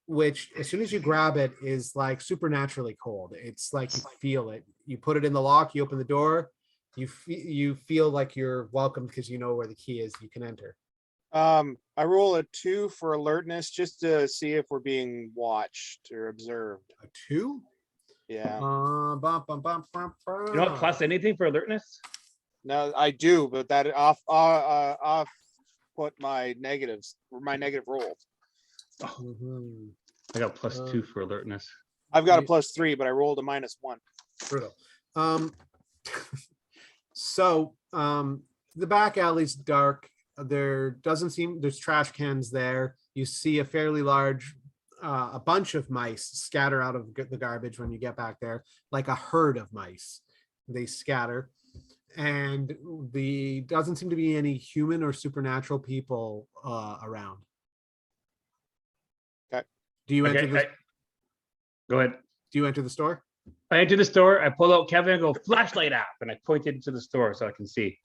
which as soon as you grab it is like supernaturally cold. It's like you feel it. You put it in the lock, you open the door, you feel like you're welcome because you know where the key is. You can enter. I roll a 2 for alertness just to see if we're being watched or observed. A 2? Yeah. You don't plus anything for alertness? No, I do, but that off put my negatives, my negative rolls. Mhm. I got +2 for alertness. I've got a +3, but I rolled a -1. Brutal. So the back alley's dark. There's trash cans there. You see a fairly large, a bunch of mice scatter out of the garbage when you get back there, like a herd of mice. They scatter, and doesn't seem to be any human or supernatural people around. Do you enter Okay, the go ahead. Do you enter the store? I enter the store, I pull out Kevin and go, flashlight app, and I point it into the store so I can see.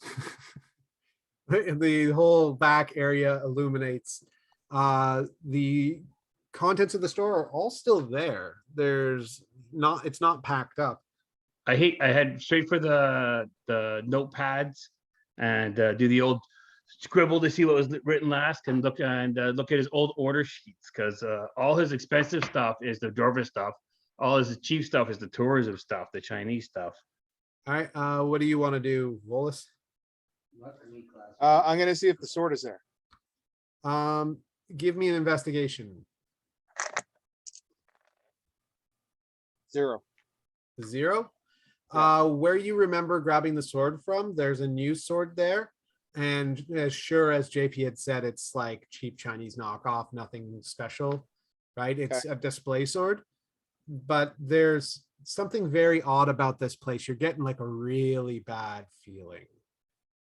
The whole back area illuminates. The contents of the store are all still there. It's not packed up. I head straight for the notepads and do the old scribble to see what was written last and look at his old order sheets, because all his expensive stuff is the Dorver stuff. All his cheap stuff is the tourism stuff, the Chinese stuff. All right. What do you want to do, Volus? I'm gonna see if the sword is there. Give me an investigation. 0. 0. Yeah. Where you remember grabbing the sword from, there's a new sword there. And as sure as JP had said, it's like cheap Chinese knockoff, nothing special, right? It's a display sword. But there's something very odd about this place. You're getting like a really bad feeling.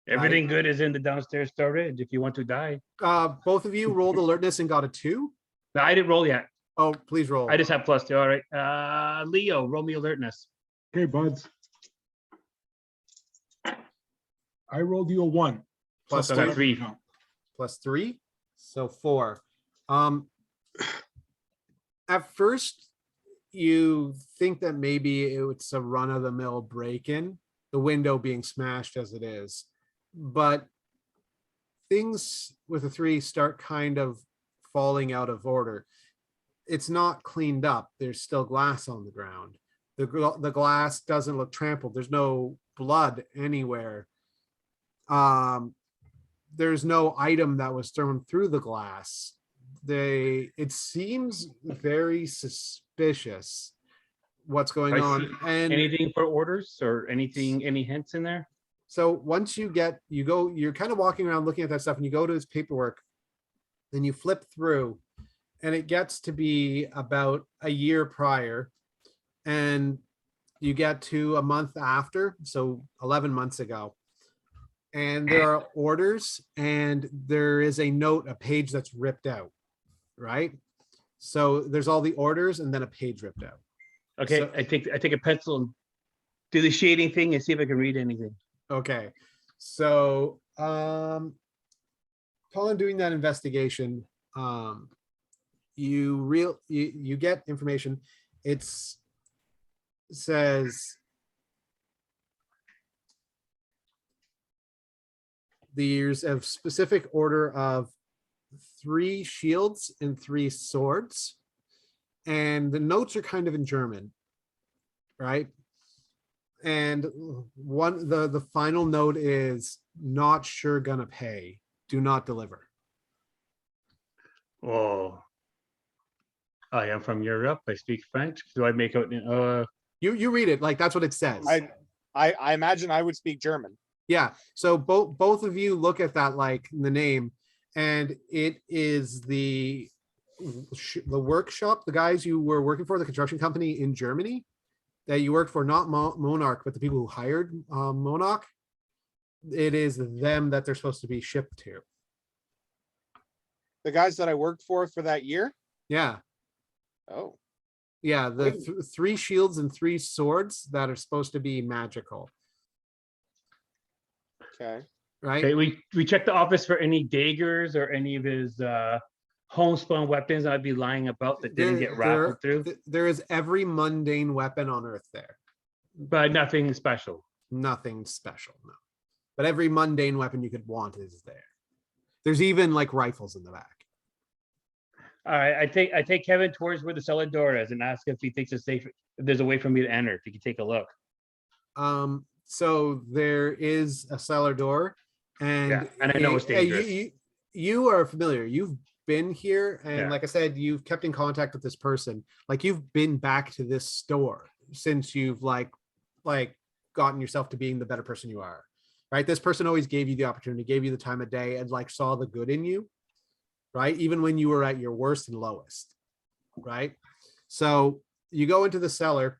Everything good is in the downstairs storage if you want to die. Both of you rolled alertness and got a 2. No, I didn't roll yet. Oh, please roll. I just have +2. All right. Leo, roll me alertness. Okay, buds. I rolled you a 1. Plus So I got three. 3. Plus 3, so 4. At first you think that maybe it's a run-of-the-mill break-in, the window being smashed as it is, but things with a 3 start kind of falling out of order. It's not cleaned up. There's still glass on the ground. The glass doesn't look trampled. There's no blood anywhere. There's no item that was thrown through the glass. It seems very suspicious what's going on. And anything for orders or anything, any hints in there? so once you're kind of walking around looking at that stuff, and you go to his paperwork, then you flip through, and it gets to be about a year prior, and you get to a month after, so 11 months ago. And there are orders, and there is a note, a page that's ripped out, right? So there's all the orders and then a page ripped out. Okay, So- I take a pencil and do the shading thing and see if I can read anything. Okay, so Colin, doing that investigation, you get information. It says there's a specific order of 3 shields and 3 swords, and the notes are kind of in German, right? And the final note is not sure gonna pay, do not deliver. Oh, I am from Europe. I speak French. Do I make out? You read it, like that's what it says. I imagine I would speak German. Yeah, so both of you look at that, like the name, and it is the workshop, the guys you were working for, the construction company in Germany that you worked for, not Monarch, but the people who hired Monarch. It is them that they're supposed to be shipped to. The guys that I worked for that year. Yeah, Oh, yeah, the 3 shields and 3 swords that are supposed to be magical, okay. right? Okay, we checked the office for any daggers or any of his homespun weapons I'd be lying about that didn't get raffled through, There is every mundane weapon on earth there. but nothing special. Nothing special, no. But every mundane weapon you could want is there. There's even like rifles in the back. All right, I take Kevin towards where the cellar door is and ask if he thinks it's safe, if there's a way for me to enter, if he can take a look. So there is a cellar door, and Yeah, and I know it's dangerous. You are familiar. You've been here, and Yeah. like I said, you've kept in contact with this person. Like you've been back to this store since you've like gotten yourself to being the better person you are, right? This person always gave you the opportunity, gave you the time of day, and like saw the good in you, right? Even when you were at your worst and lowest, right? So you go into the cellar,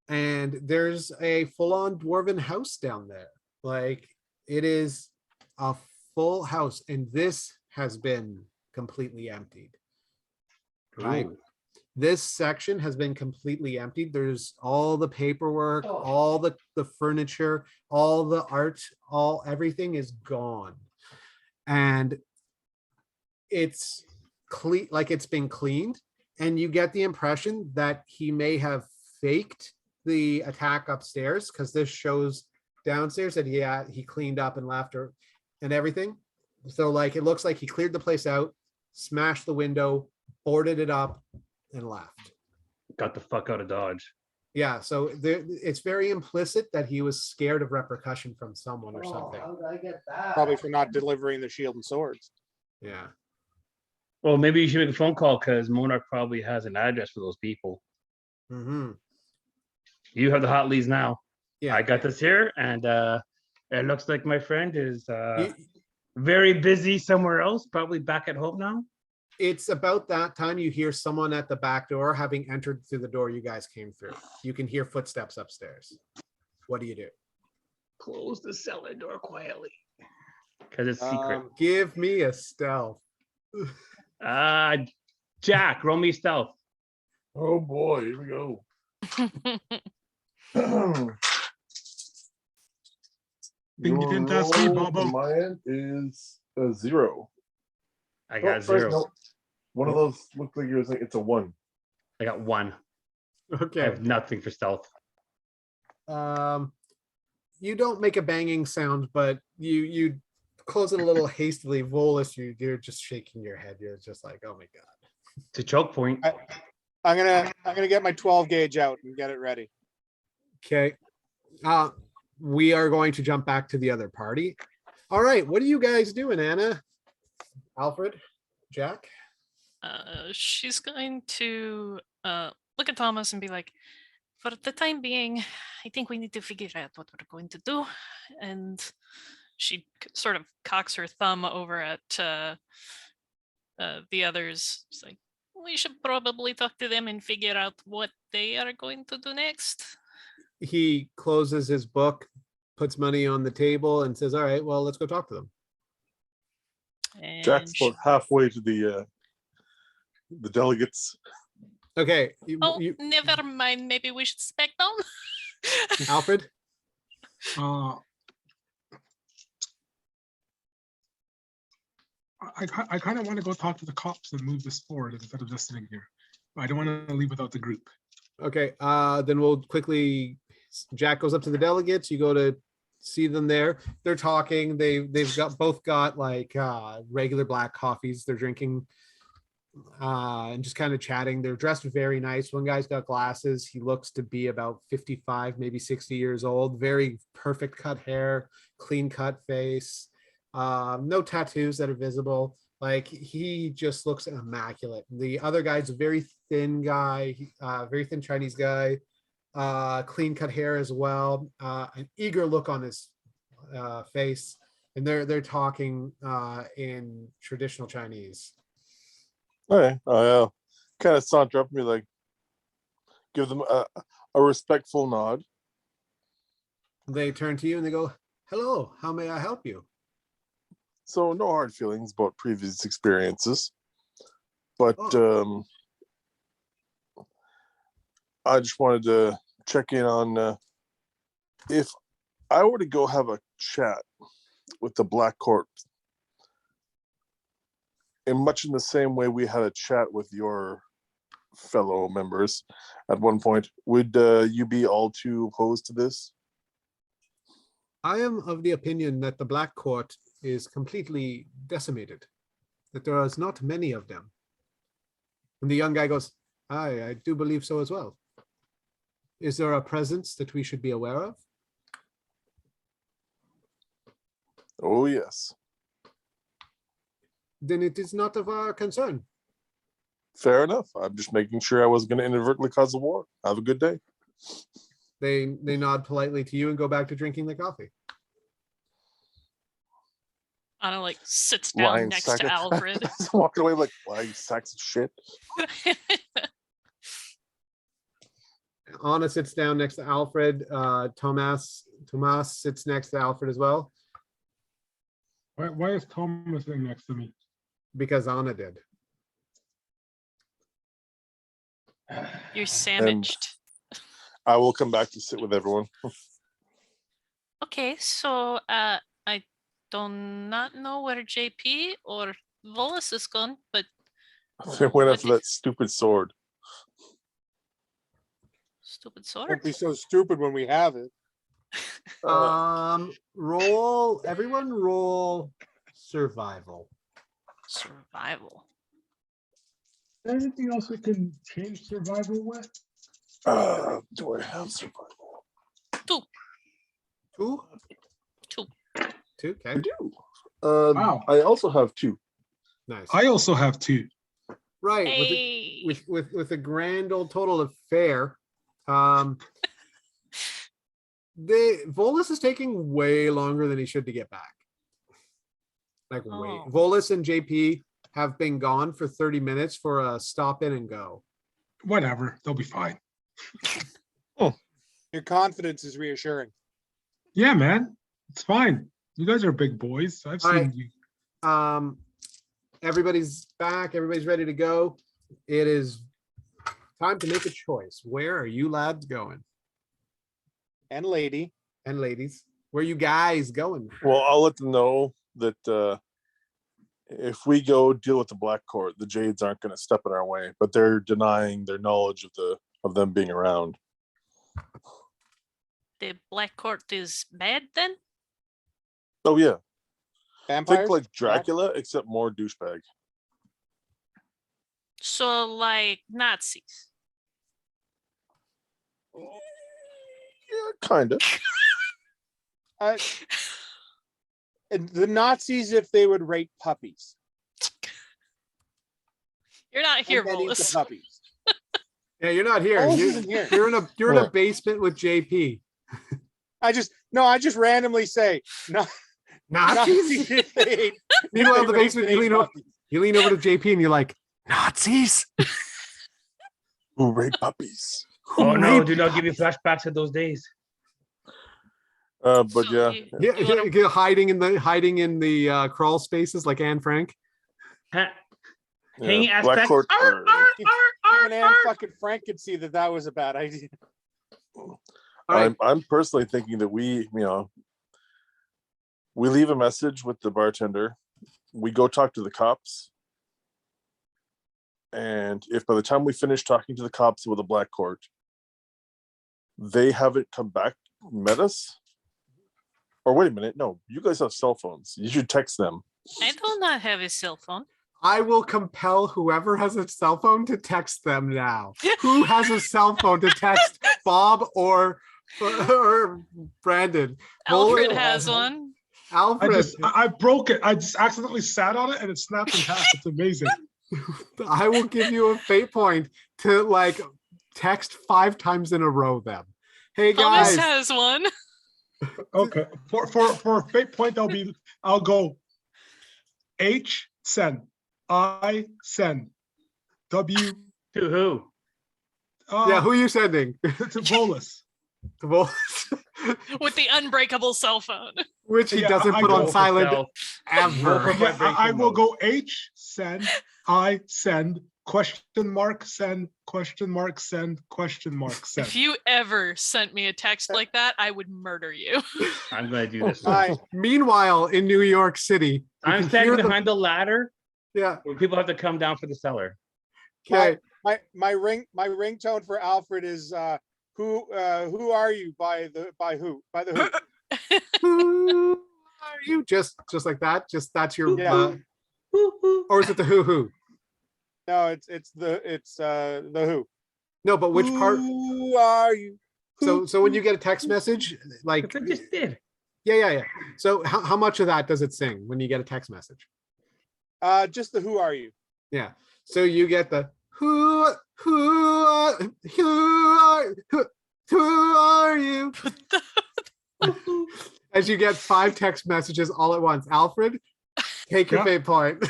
and there's a full-on dwarven house down there. Like it is a full house, and this has been completely emptied. right? Ooh. This section has been completely emptied. There's all the paperwork, all the furniture, all the art, everything is gone. And it's clean, like it's been cleaned. And you get the impression that he may have faked the attack upstairs, because this shows downstairs that he cleaned up and left her and everything. So like it looks like he cleared the place out, smashed the window, boarded it up, and left. Got the fuck out of Dodge. Yeah, so it's very implicit that he was scared of repercussion from someone or Oh, something. how did I get that? Probably for not delivering the shield and swords. Yeah. Well, maybe you should make a phone call because Monarch probably has an address for those people. Mm-hmm. You have the hot leads now. Yeah. I got this here, and it looks like my friend is You- very busy somewhere else, probably back at home now. It's about that time you hear someone at the back door having entered through the door you guys came through. You can hear footsteps upstairs. What do? Close the cellar door quietly because it's secret. Give me a stealth. Jack, roll me stealth. Oh boy, here we go. Thing you didn't ask me, Your roll Bobo. on my end is a 0. I got Oh, sorry, 0. no. One of those looked like yours. It's a 1. I got 1. I Okay. have nothing for stealth. You don't make a banging sound, but you close it a little hastily. Volus, you're just shaking your head. You're just like, oh my god. It's a choke point. I'm gonna get my 12 gauge out and get it ready. Okay. We are going to jump back to the other party. All right, what are you guys doing, Anna? Alfred? Jack? She's going to look at Thomas and be like, for the time being, I think we need to figure out what we're going to do. And she sort of cocks her thumb over at the others. It's like, we should probably talk to them and figure out what they are going to do next. He closes his book, puts money on the table, and says, all right, well, let's go talk to them. And Jack's about halfway to the delegates. Okay. never mind. Maybe we should spec them. Alfred? I kind of want to go talk to the cops and move this forward instead of just sitting here. I don't want to leave without the group. Okay, then we'll quickly, Jack goes up to the delegates, you go to see them there. They're talking, they've both got like regular black coffees they're drinking and just kind of chatting. They're dressed very nice. One guy's got glasses. He looks to be about 55, maybe 60 years old. Very perfect cut hair, clean cut face, no tattoos that are visible. Like he just looks immaculate. The other guy's a very thin guy, very thin Chinese guy, clean cut hair as well, an eager look on his face, and they're talking in traditional Chinese. All right, I kind of saunter up and be like, give them a respectful nod. They turn to you and they go, "Hello, how may I help you?" So no hard feelings about previous experiences, but I just wanted to check in on if I were to go have a chat with the Black Court, in much in the same way we had a chat with your fellow members at one point, would you be all too opposed to this? I am of the opinion that the Black Court is completely decimated, that there is not many of them. And the young guy goes, I do believe so as well. Is there a presence that we should be aware of? Oh, yes. Then it is not of our concern. Fair enough. I'm just making sure I wasn't going to inadvertently cause a war. Have a good day. They nod politely to you and go back to drinking the coffee. Anna like sits down Lying next sack to of- Alfred. Just walking away like, why, you sacks of shit. Anna sits down next to Alfred. Tomas sits next to Alfred as well, Why is Thomas sitting next to me? because Anna did. You're sandwiched. I will come back to sit with everyone. Okay, so I do not know where JP or Volus is gone, but They went What after did- that stupid sword. stupid sword. Don't be so stupid when we have it. Everyone roll survival. Survival. Anything else we can change survival with? Do I have survival? Two? Two. Two, I okay, do. Wow. I also have 2. nice. I also have 2. Right, Hey. with a grand old total of fair. Volus is taking way longer than he should to get back. Like Oh. Volus and JP have been gone for 30 minutes for a stop in and go. Whatever, they'll be fine. Your confidence is reassuring. Yeah, man, it's fine. You guys are big boys. I've All seen right. you. Everybody's back. Everybody's ready to go. It is time to make a choice. Where are you lads going? And lady. And ladies, where you guys going? Well, I'll let them know that if we go deal with the Black Court, the Jades aren't going to step in our way, but they're denying their knowledge of them being around. The Black Court is bad then? Oh yeah, Vampires. think like Dracula, except more douchebag. So like Nazis. Yeah, kind of. And the Nazis, if they would rape puppies. You're not here, And then eat the Volus. puppies. Yeah, you're not here. Volus You, isn't here. you're in a What? basement with JP. I just randomly say no. Nazis. if they ate- Meanwhile, in the they raped basement, and you ate lean, puppies. over to JP and you're like, Nazis? Who rape puppies? Who Oh no, raped do not give me flashbacks of those days. But So yeah, Yeah, hiding in the crawl spaces like Anne Frank. Ha- yeah, Hanging Black aspects. Court. Even Anne fucking Frank could see that was a bad idea. All right. I'm personally thinking that we leave a message with the bartender. We go talk to the cops. And if by the time we finish talking to the cops with the Black Court, they haven't come back, met us. Or wait a minute, no, you guys have cell phones. You should text them. I do not have a cell phone. I will compel whoever has a cell phone to text them now. Who has a cell phone to text Bob or Brandon? Alfred Volus- has one. Alfred, I broke it. I just accidentally sat on it and it snapped in half. It's amazing. I will give you a fate point to like text 5 times in a row them. Hey Thomas guys, has one. Okay. For a fate point, I'll go H send. I send. W To who? yeah, who are you sending? to Volus. Volus, With the unbreakable cell phone. which he Yeah, doesn't I put on go silent Self. ever. Yeah. Yeah, I will go H send. I send. Question mark send. Question mark send. Question mark send. If you ever sent me a text like that, I would murder you. I'm gonna do this. I Meanwhile, in New York City, you I'm can standing hear the- behind the ladder yeah, where people have to come down for the cellar. okay. my ringtone for Alfred is who are you by the who? Who are you? Just like that. Just that's your. Yeah. Or is it the who? No, it's the who. No, but which part? Who are you? So when you get a text message, like I just did. yeah. So how much of that does it sing when you get a text message? Just the who are you? Yeah. So you get the who are you? As you get 5 text messages all at once. Alfred, take your Yeah. fate point.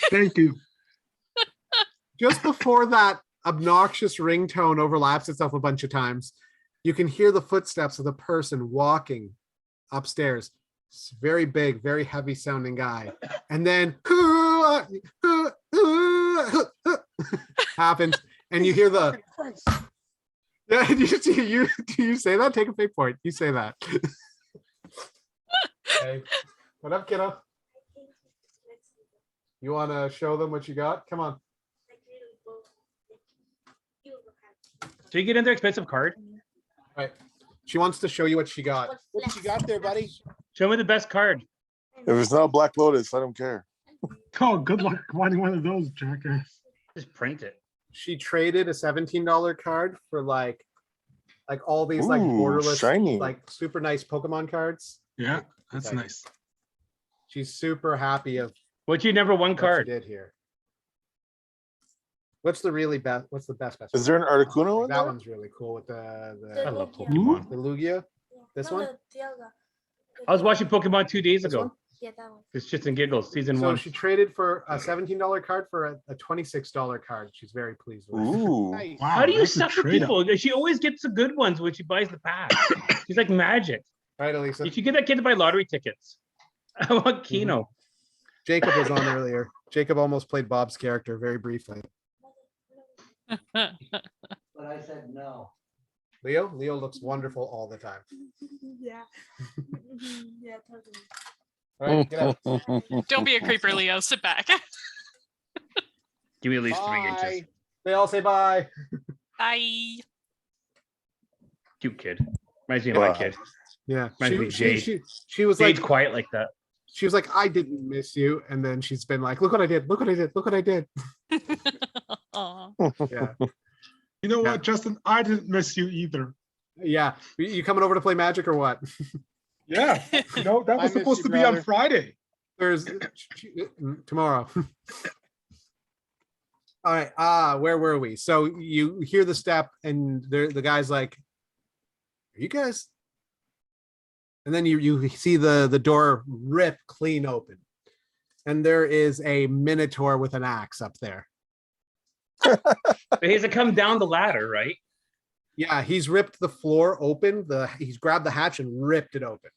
Thank you. Just before that obnoxious ringtone overlaps itself a bunch of times, you can hear the footsteps of the person walking upstairs. It's a very big, very heavy sounding guy. And then happens. And you hear the Christ. yeah. Do you say that? Take a fake point. You say that. Hey, what up, kiddo? You want to show them what you got? Come on. So you get in their expensive card. All right. She wants to show you what she got. What you got there, buddy? Show me the best card. If it's not Black Lotus, I don't care. Oh, good luck finding one of those, jackass. Just print it. She traded a $17 card for like all these like Ooh, borderless, shiny. like super nice Pokemon cards. Yeah, that's Okay. nice. She's super happy of What's your number one what card? she did here. What's the really best? What's the best? Is there an Articuno in That there? one's really cool with I the love Pokemon. Lugia. This one. I was watching Pokemon 2 days This ago. one? Yeah, that one. It's shits and giggles, season So 1. she traded for a $17 card for a $26 card. She's very pleased with. it. Ooh. Nice. Wow, How do you that's a sucker trade-up. people? She always gets the good ones when she buys the pack. She's like magic. Right, Elisa. You should get that kid to buy lottery tickets. I want Keno. Jacob was on earlier. Jacob almost played Bob's character very briefly. But I said no. Leo looks wonderful all the time. Yeah. Yeah, totally. All right, get out. Don't be a creeper, Leo. Sit back. Give me at least 3 inches. Bye. They all say bye. Bye. Cute kid. Reminds me of my Wow. kid. Yeah, Reminds me of Jade. she was Jade's like, quiet like that. she was like, I didn't miss you, and then she's been like, look what I did, look what I did, look what I did. Aw. Yeah, You know Yeah. what, Justin? I didn't miss you either. yeah. You coming over to play Magic or what? Yeah, you know, that I was miss supposed you, to be brother. on Friday. There's tomorrow. All right. Where were we? So you hear the step, and the guy's like, "Are you guys?" And then you see the door rip clean open, and there is a Minotaur with an axe up there. But he has to come down the ladder, right? Yeah, he's ripped the floor open. He's grabbed the hatch and ripped it open.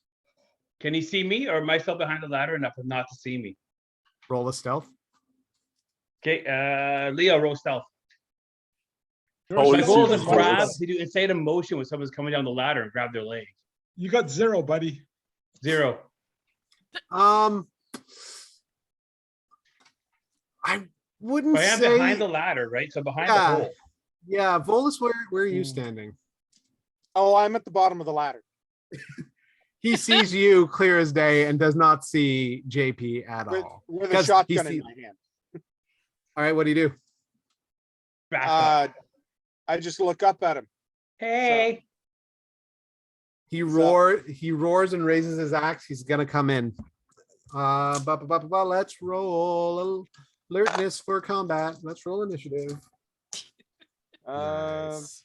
Can he see me, or am I still behind the ladder enough for not to see me? Roll a stealth. Okay, Leo, roll stealth. Oh, My he's goal is using to grab, stealth. to do insane emotion when someone's coming down the ladder and grab their leg. You got 0, buddy. 0. I wouldn't But I am say. behind the ladder, right? So behind Yeah. the hole. Yeah, Volus, where are you Hmm. standing? Oh, I'm at the bottom of the ladder. He sees you clear as day and does not see JP at With, all. with a 'Cause shotgun he in see- my hand. All right, what do you do? Back up. I just look up at him. Hey. He So- roars and raises his axe. He's gonna come in. Let's roll alertness for combat. Let's roll initiative. Nice.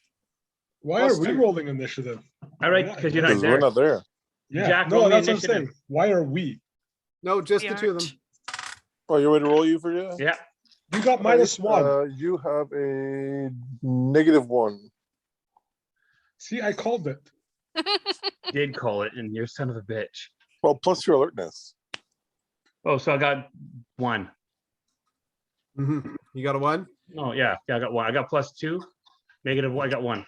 Why Plus are we 2. rolling initiative? All right, because you're not Because we're there. not there. Yeah, Jack, no, roll me that's what I'm saying. initiative. Why are we? No, just We the two of aren't. them. Oh, you want me to roll you for you? Yeah. You got -1. You have a -1. See, I called it. Did call it, and you're a son of a bitch. Well, plus your alertness. Oh, so I got 1. Mhm. You got a 1? Oh, yeah, I got 1. I got +2. -1. I got 1.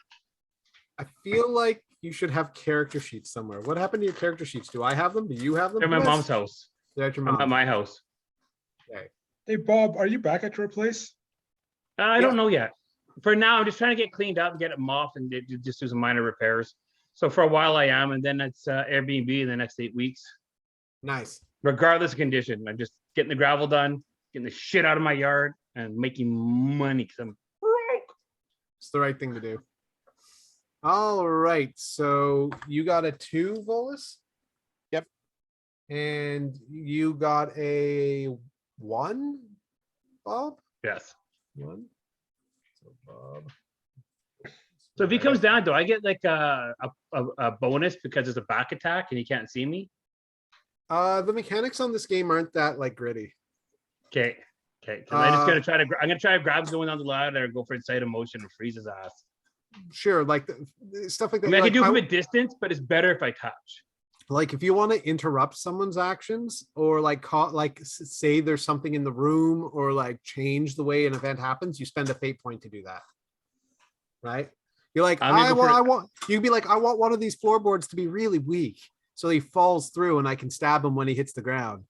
I feel like you should have character sheets somewhere. What happened to your character sheets? Do I have them? Do you have them? They're at my Yes. mom's house. They're at your I'm at mom's. my house. Hey, Bob, are you back at your place? I don't know yet. For now, I'm just trying to get cleaned up and get it mopped and just do some minor repairs. So for a while I am, and then it's Airbnb in the next 8 weeks. Nice. Regardless of condition, I'm just getting the gravel done, getting the shit out of my yard, and making money because I'm broke. It's the right thing to do. All right. So you got a 2, Volus? Yep. And you got a 1, Bob? Yes. 1. So Bob. So if he comes down, do I get like a bonus because it's a back attack and he can't see me? The mechanics on this game aren't that like gritty. Okay. Okay. 'Cause I'm just gonna try to. I'm gonna try to grab him going down the ladder and go for inside emotion and freeze his ass. Sure, like stuff like I that. mean, I like, can do it from a distance, but it's better if I touch. like if you want to interrupt someone's actions or like say there's something in the room or like change the way an event happens, you spend a fate point to do that. right? You're like, I'm gonna go for I it. want. You'd be like, I want one of these floorboards to be really weak, so he falls through, and I can stab him when he hits the ground.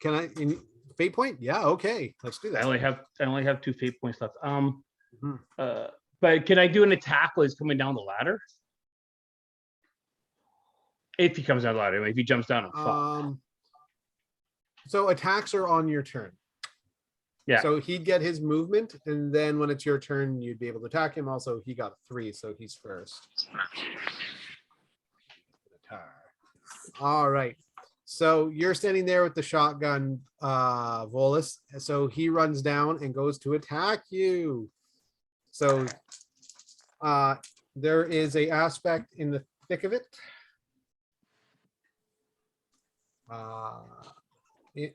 Can I fate point? Yeah, okay, let's do I that. only have 2 fate points left. Mhm. But can I do an attack while he's coming down the ladder? If he comes down the ladder, if he jumps down, I'm fucked. So attacks are on your turn. Yeah. So he'd get his movement, and then when it's your turn, you'd be able to attack him. Also, he got 3, so he's first. All right. So you're standing there with the shotgun, Volus. So he runs down and goes to attack you. So there is a aspect in the thick of it. In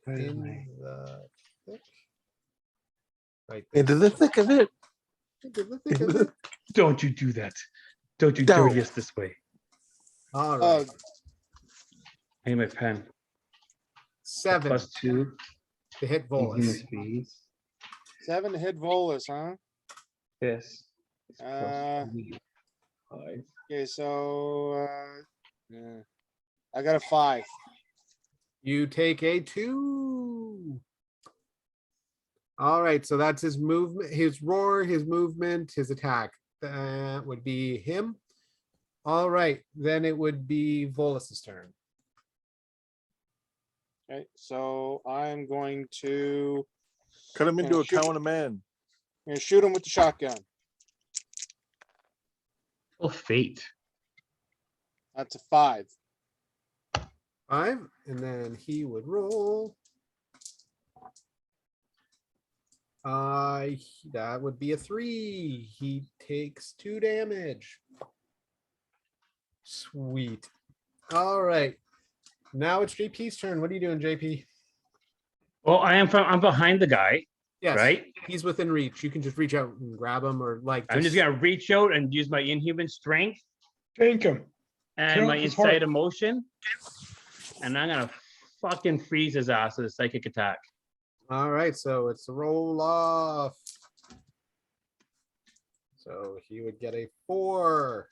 the thick. Right. Into the thick of it. Into the thick of it. Don't you do that. Don't you Don't. dirty us this way. All right. I need my pen. 7 +2. to hit Volus. Speed. 7 to hit Volus, huh? Yes. Uh, +5. Okay, so yeah. I got a 5. You take a 2. All right, so that's his movement, his roar, his movement, his attack. That would be him. All right, then it would be Volus's turn. Okay, so I'm going to Cut him into a shoot. cow and a man. I'm gonna shoot him with the shotgun. Oh, fate. That's a 5. 5, and then he would roll. That would be a 3. He takes 2 damage. Sweet. All right. Now it's JP's turn. What are you doing, JP? Well, I'm behind the guy, Yes. right? He's within reach. You can just reach out and grab him, or like. I'm just gonna reach out and use my inhuman strength Thank him. and Kill my his heart. insight emotion, and I'm gonna fucking freeze his ass with a psychic attack. All right, so it's a roll off. So he would get a 4.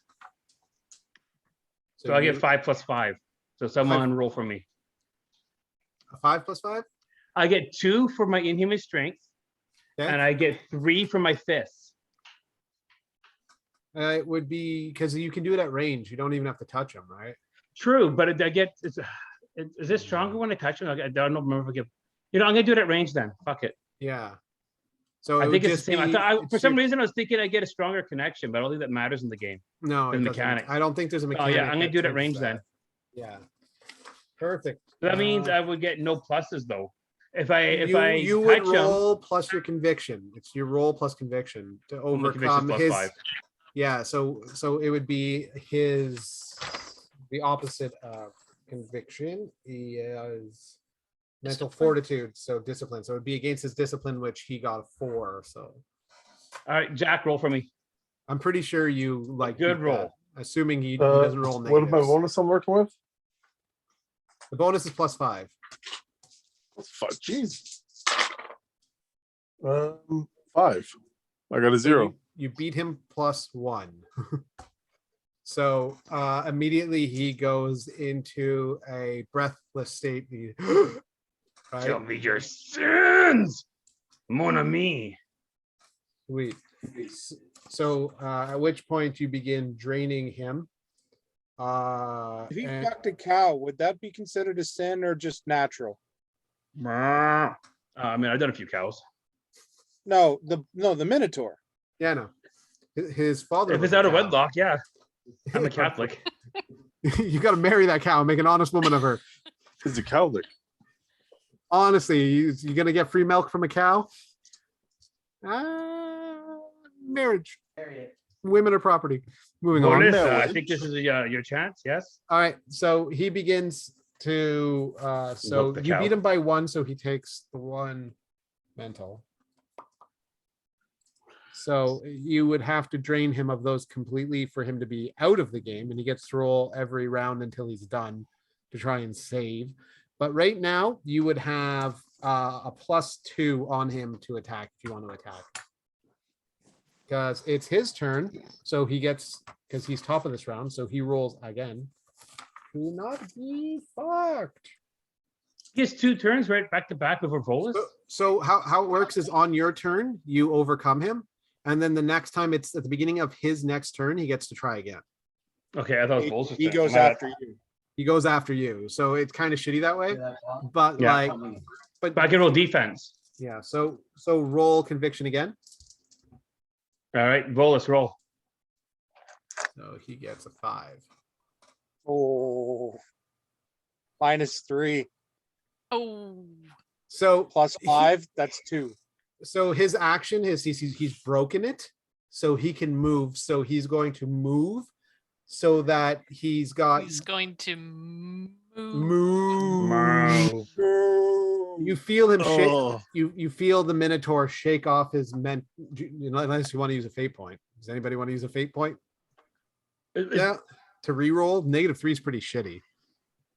So I you- get 5 + 5. So someone roll for me. a 5 + 5. I get 2 for my inhuman strength, Okay. and I get 3 for my fists. It would be because you can do it at range. You don't even have to touch him, right? True, but I get is this stronger when I touch him? I don't remember if I give. I'm gonna do it at range then. Fuck it. Yeah. So I it think would it's the just same. be- For it's some your- reason I was thinking I get a stronger connection, but I don't think that matters in the game. no, the it doesn't. mechanics. I don't think there's a Oh mechanic. yeah, I'm gonna that do it at takes range that. then. Yeah. Perfect. That means Uh, I would get no pluses though. If I you would touch him, roll plus your conviction. It's your roll plus conviction to well, my conviction's overcome plus his. 5. Yeah, so it would be the opposite of conviction. He is mental fortitude, so discipline. So it would be against his discipline, which he got a 4. So All right, Jack, roll for me. I'm pretty sure you like Good beat roll. that, assuming he doesn't roll What negatives. about bonus I'm working with? The bonus is plus 5. Fuck, jeez. 5. I got a 0. You beat him plus 1. So immediately he goes into a breathless state. Tell Right? me your sins, mon ami. Sweet. So at which point you begin draining him. If he And- fucked a cow, would that be considered a sin or just natural? I mean, I've done a few cows. No, the Minotaur. yeah, no. His father. If was it's a out of cow. wedlock, yeah. I'm a Catholic. You got to marry that cow, make an honest woman of her. He's a cowlick. Honestly, you gonna get free milk from a cow? Marriage. Women are property. Moving on. Melissa, I think this is your chance. Yes. All right, so he begins to so Milk the you cow. beat him by 1, so he takes the 1 mental. So you would have to drain him of those completely for him to be out of the game, and he gets to roll every round until he's done to try and save. But right now you would have a +2 on him to attack if you want to attack. because it's his turn. So he gets, because he's top of this round. So he rolls again. Do not be fucked. He has 2 turns right back to back before Volus. So how it works is on your turn, you overcome him. And then the next time it's at the beginning of his next turn, he gets to try again. Okay, I thought it was Volus. He goes after you. He goes after you. So it's kind of shitty that way. But Yeah. like, but But I can roll defense. yeah. So roll conviction again. All right, Volus, roll. So he gets a 5. Oh, -3 Oh, So +5. That's 2. So his action is he's broken it, so he can move. So he's going to move, so that he's got he's going to move. move. You feel him shake. You feel the Minotaur shake off his unless you want to use a fate point. Does anybody want to use a fate point? Yeah, to reroll. -3 is pretty shitty.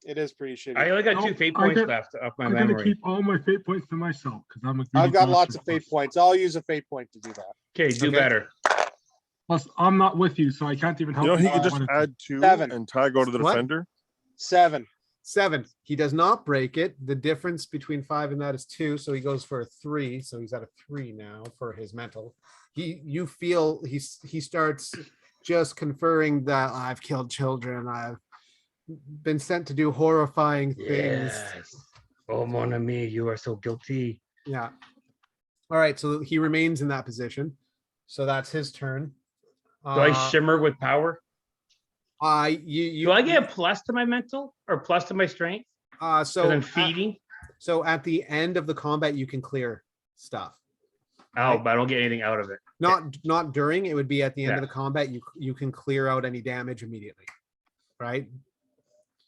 It is pretty shitty. I only got 2 fate points left up my I'm gonna memory. keep all my fate points to myself because I'm a I've greedy got lots bastard. of fate points. I'll use a fate point to do that. Okay, do Okay. better. Plus, I'm not with you, so I can't even help. You know, he if I could just wanted to. add 2 7. and tag go to the What? defender. 7. 7. He does not break it. The difference between 5 and that is 2, so he goes for a 3. So he's at a 3 now for his mental. You feel he starts just conferring that I've killed children. I've been sent to do horrifying things. Yes. Oh, mon ami, you are so guilty. Yeah. All right. So he remains in that position. So that's his turn. Do I shimmer with power? You Do I get a plus to my mental or plus to my strength? so Because I'm feeding. So at the end of the combat, you can clear stuff. Oh, but I don't get anything out of it. Not during. It would be at the end Yeah. of the combat. You can clear out any damage immediately, right?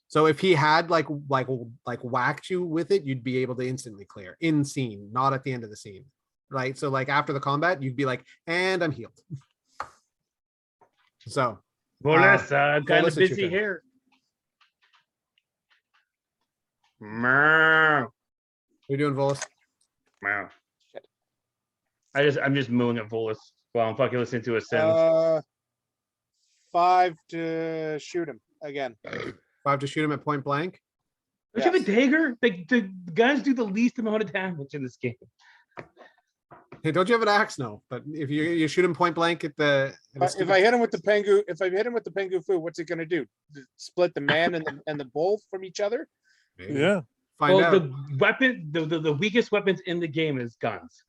So if he had like whacked you with it, you'd be able to instantly clear in scene, not at the end of the scene, right? So like after the combat, you'd be like, and I'm healed. So Volus, I'm kind Volus, of it's your busy turn. here. Meow. you're doing Volus. Meow. I'm just mooing at Volus while I'm fucking listening to a Sims. 5 to shoot him again. 5 to shoot him at point blank. Don't you have a dagger? The guns do the least amount of damage in this game. Hey, don't you have an axe? No, but if you shoot him point blank at the If I hit him with the pengu, fu, what's it gonna do? Split the man and the bull from each other? Maybe. Yeah. Find Well, out. the weapon, the weakest weapons in the game is guns.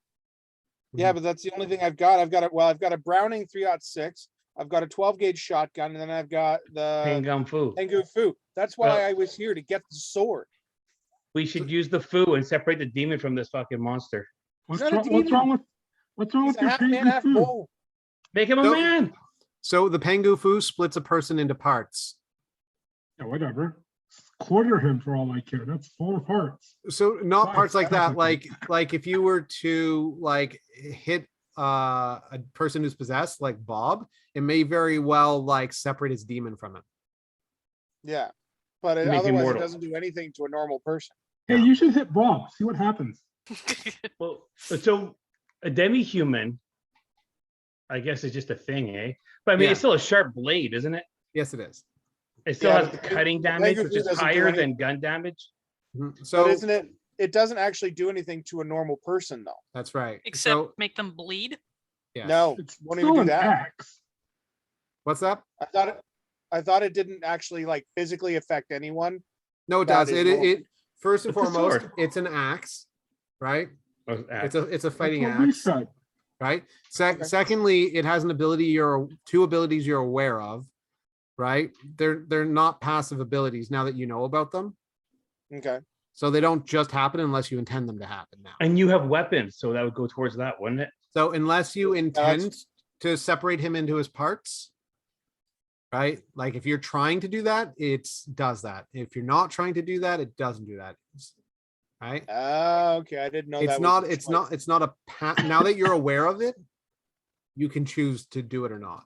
Yeah, but that's the only thing I've got. I've got a Browning 306. I've got a 12 gauge shotgun, and then I've got the Handgun fu. pengu fu. That's why Well- I was here to get the sword. We should use the fu and separate the demon from this fucking monster. What's not a wrong, demon. what's wrong He's with a your half man, penguin half food? bull. Make him a So- man. So the Pengu Fu splits a person into parts. Yeah, whatever. Quarter him for all I care. That's 4 parts. So not Five parts like that. seconds. Like if you were to like hit a person who's possessed, like Bob, it may very well like separate his demon from him. Yeah, but Make him otherwise it mortal. doesn't do anything to a normal person. Hey, you should hit Bob. See what happens. Well, so a demi-human, I guess, is just a thing, eh? But I mean, Yeah. it's still a sharp blade, isn't it? Yes, it is. It still Yeah, has but the the cutting the damage, Pengu which Fu is doesn't do higher anything. than gun damage. Mhm. But So isn't it? It doesn't actually do anything to a normal person, though. that's right. Except So make them bleed. yeah. No, It's won't still even do an that. axe. What's that? I thought it didn't actually like physically affect anyone. No, it That does. is It normal. first and It's a foremost, sword. it's an axe, right? Oh, It's a fighting That's what we axe, said. right? Okay. Secondly, it has an ability two abilities you're aware of, right? They're not passive abilities now that you know about them. Okay. So they don't just happen unless you intend them to happen now. and you have weapons, so that would go towards that, wouldn't it? So unless you that's- intend to separate him into his parts, right? Like if you're trying to do that, it does that. If you're not trying to do that, it doesn't do that. Right? Okay, I didn't know that. It's was not, a it's choice. not, it's not a now that you're aware of it, you can choose to do it or not.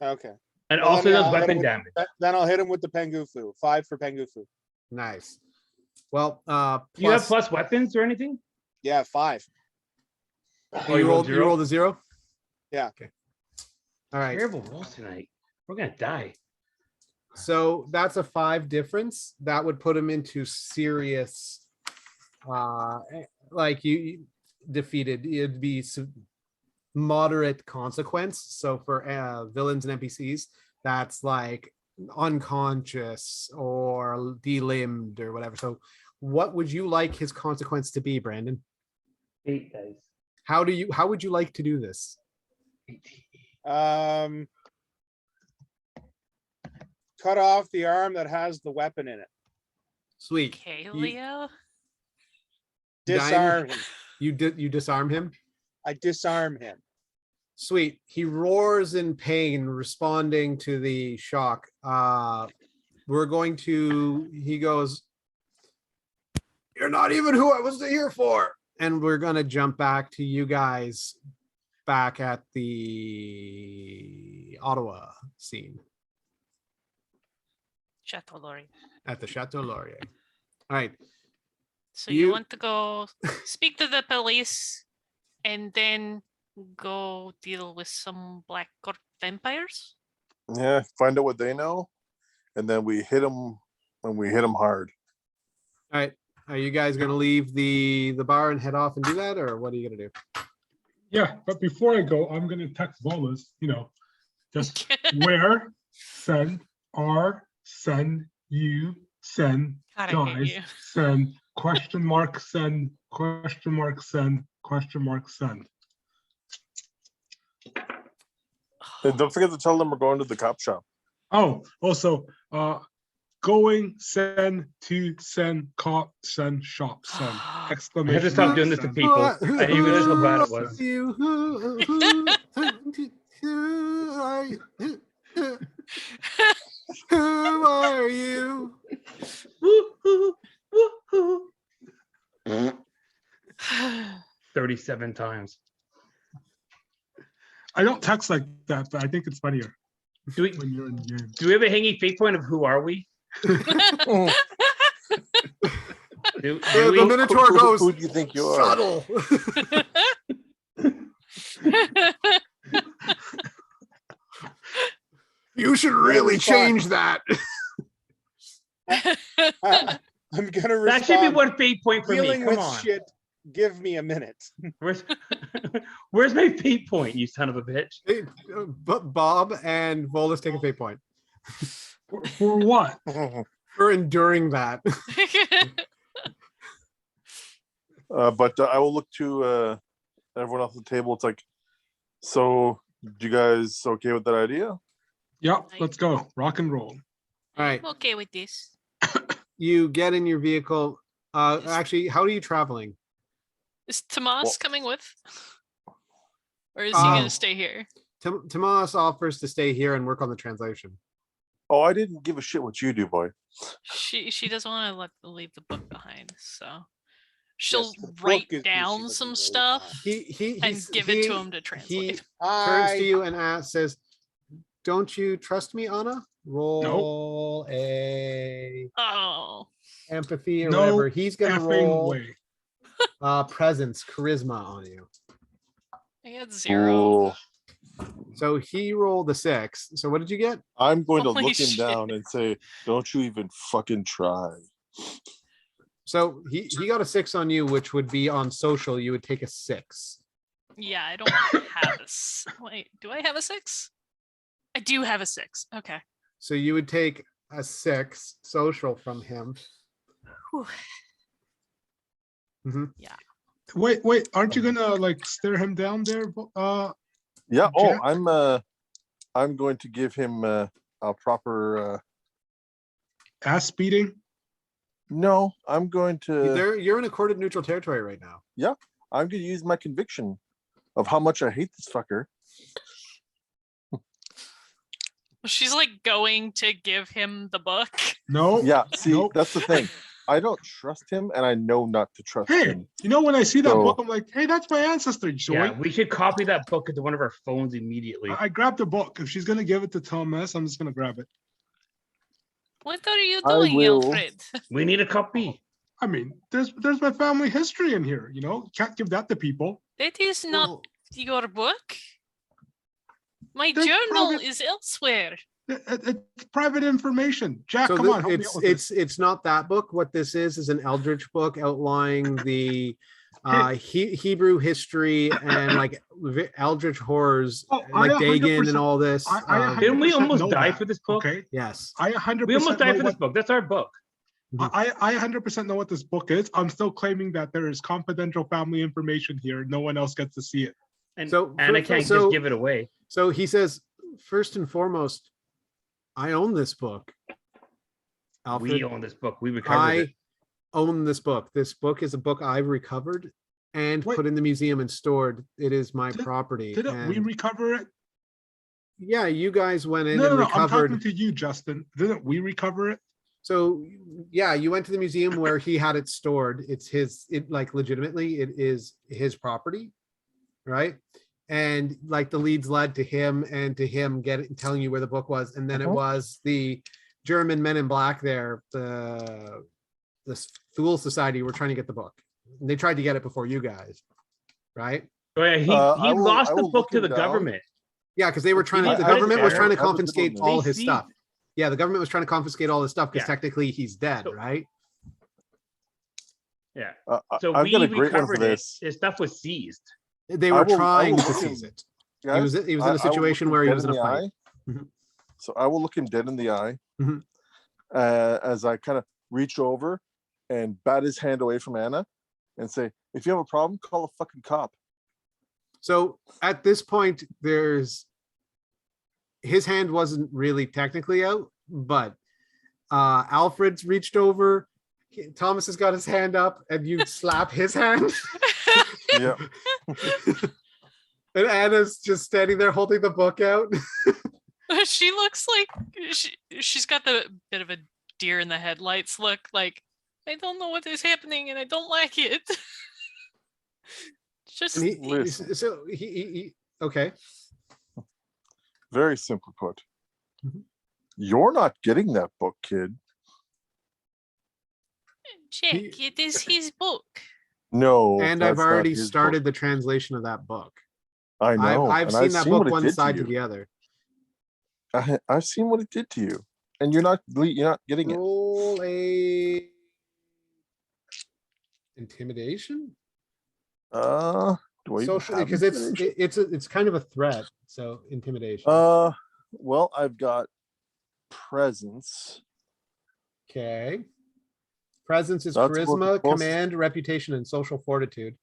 Okay. And Well, also then, does I'll hit weapon him with- damage. Then I'll hit him with the pengu fu. 5 for pengu fu. Nice. Well, Do you have plus weapons or anything? Yeah, 5. Oh, you you rolled rolled zero? a 0? Yeah. Okay. All right. Terrible rolls tonight. We're gonna die. So that's a 5 difference. That would put him into serious, like you defeated. It'd be moderate consequence. So for villains and NPCs, that's like unconscious or delimbed or whatever. So what would you like his consequence to be, Brandon? 8 dice. How would you like to do this? Cut off the arm that has the weapon in it. Sweet. Okay, Leo. Disarm him. You disarm him? I disarm him. Sweet. He roars in pain, responding to the shock. He goes, "You're not even who I was here for." And we're going to jump back to you guys back at the Ottawa scene. Chateau Laurier. At the Chateau Laurier. All right. So you want to go speak to the police and then go deal with some black court vampires? Yeah, find out what they know, and then we hit them when we hit them hard. All right. Are you guys going to leave the bar and head off and do that, or what are you going to do? Yeah, but before I go, I'm gonna text Wallace, just where, send, send, you, send, God, I hate guys, you. send, question mark, send, question mark, send, question mark, send. And don't forget to tell them we're going to the cop shop. Oh, also, going, send, to, send, cop, send, shop, send, I exclamation. have to stop mark, doing this to send. people. I didn't even realize how bad it was. Who are you? 37 times. I don't text like that, but I think it's funnier Do we when you're in the game. do we have a hanging fate point of who are we? Do The we? Minotaur goes, Who do you think you are? subtle. You should really change that. I'm gonna respond. That should be one fate point for me. Dealing Come with on. shit. Give me a minute. Where's my fate point, you son of a bitch? But Bob and Volus take a fate point For what? for enduring that. But I will look to everyone off the table. It's like, so you guys okay with that idea? Yep, let's go. Rock and roll. All right. I'm okay with this. You get in your vehicle. Actually, how are you traveling? Is Tomas Well- coming with? Or is he going Um, to stay here? Tomas offers to stay here and work on the translation. Oh, I didn't give a shit what you do, boy. She doesn't want to leave the book behind, so she'll the book write is down usually some very stuff He and give it to him to He translate. turns to you and says, "Don't you trust me, Anna? Roll a Oh, empathy or No whatever." He's gonna effing roll way. presence, charisma on you. I had 0. Oh, So he rolled a 6. So what did you get? I'm going to Holy look him shit. down and say, "Don't you even fucking try." So he got a 6 on you, which would be on social. You would take a 6. Yeah, I don't have wait, do I have a 6? I do have a 6. Okay. So you would take a 6 social from him. Whew. Mhm. Wait, aren't you gonna like stare him down there? Yeah. Jack? I'm going to give him a proper. Ass beating? No, I'm going to. You're in accorded neutral territory right now. I'm going to use my conviction of how much I hate this fucker. She's like going to give him the book. No. Yeah. See, Nope. that's the thing. I don't trust him, and I know not to trust Hey, him. when I see that So- book, I'm like, hey, that's my ancestor. Yeah, Joy. we should copy that book into one of our phones immediately. I grabbed the book. If she's gonna give it to Thomas, I'm just gonna grab it. What are you I doing, will. Alfred? We need a copy. I mean, there's my family history in here. Can't give that to people. That is not Well, your book. My That's journal private- is elsewhere. It's private information. Jack, So come on, help me out with it's not that book. What this is an Eldritch book outlining the Hebrew history and like Eldritch horrors, Oh, like I Dagon 100% and all this. Didn't we 100% almost know die that, for this book? Okay, Yes. I 100% We almost died know for this what book. That's our book. I 100% know what this book is. I'm still claiming that there is confidential family information here. No one else gets to see it. And So I can't so- just give it away. So he says, first and foremost, I own this book. Alfred, We own this book. We recovered it. I own this book. This book is a book I've recovered and Wait. put in the museum and stored. It is my Did- property. Didn't we and- recover it? yeah, you guys went in No, and no, I'm recovered. talking to you, Justin. Didn't we recover it? So yeah, you went to the museum where he had it stored. It's like legitimately it is his property, right? And like the leads led to him and to him telling you where the book was, and then it was the German men in black there, the Fool Society were trying to get the book. And they tried to get it before you guys, right? Oh, yeah, he I will- lost I the will book look to him the down. government. Yeah, because they were trying to. He The put it government was there. trying to That was a good confiscate one, all They his stuff. Yeah, the government was trying to confiscate all his stuff because Yeah. technically he's dead, So- right? Yeah. I- So I've we got a great one for recovered it. this. His stuff was seized. They I were will- I trying will to look seize him- it. Guys, He was in I a will look situation him where he dead was in a the fight. eye. Mhm. So I will look him dead in the eye Mhm. as I kind of reach over and bat his hand away from Anna and say, if you have a problem, call a fucking cop. So at this point, his hand wasn't really technically out, but Alfred's reached over. Thomas has got his hand up, and you slap his hand. Yeah. And Anna's just standing there holding the book out. She looks like she's got the bit of a deer in the headlights look, like I don't know what is happening and I don't like it. Just And Listen. he okay. Very simply put. Mhm. You're not getting that book, kid. check, it is his book. No. And I've that's not already his started book. the translation of that book. I know. I've and seen that what book it one did side to you. the other. I've seen what it did to you, and you're not getting it. Roll a intimidation. Do I even Social, have because intimidation? it's kind of a threat. So intimidation. Well, I've got presence. Okay. Presence is That's about the charisma, closest- command, reputation, and social fortitude.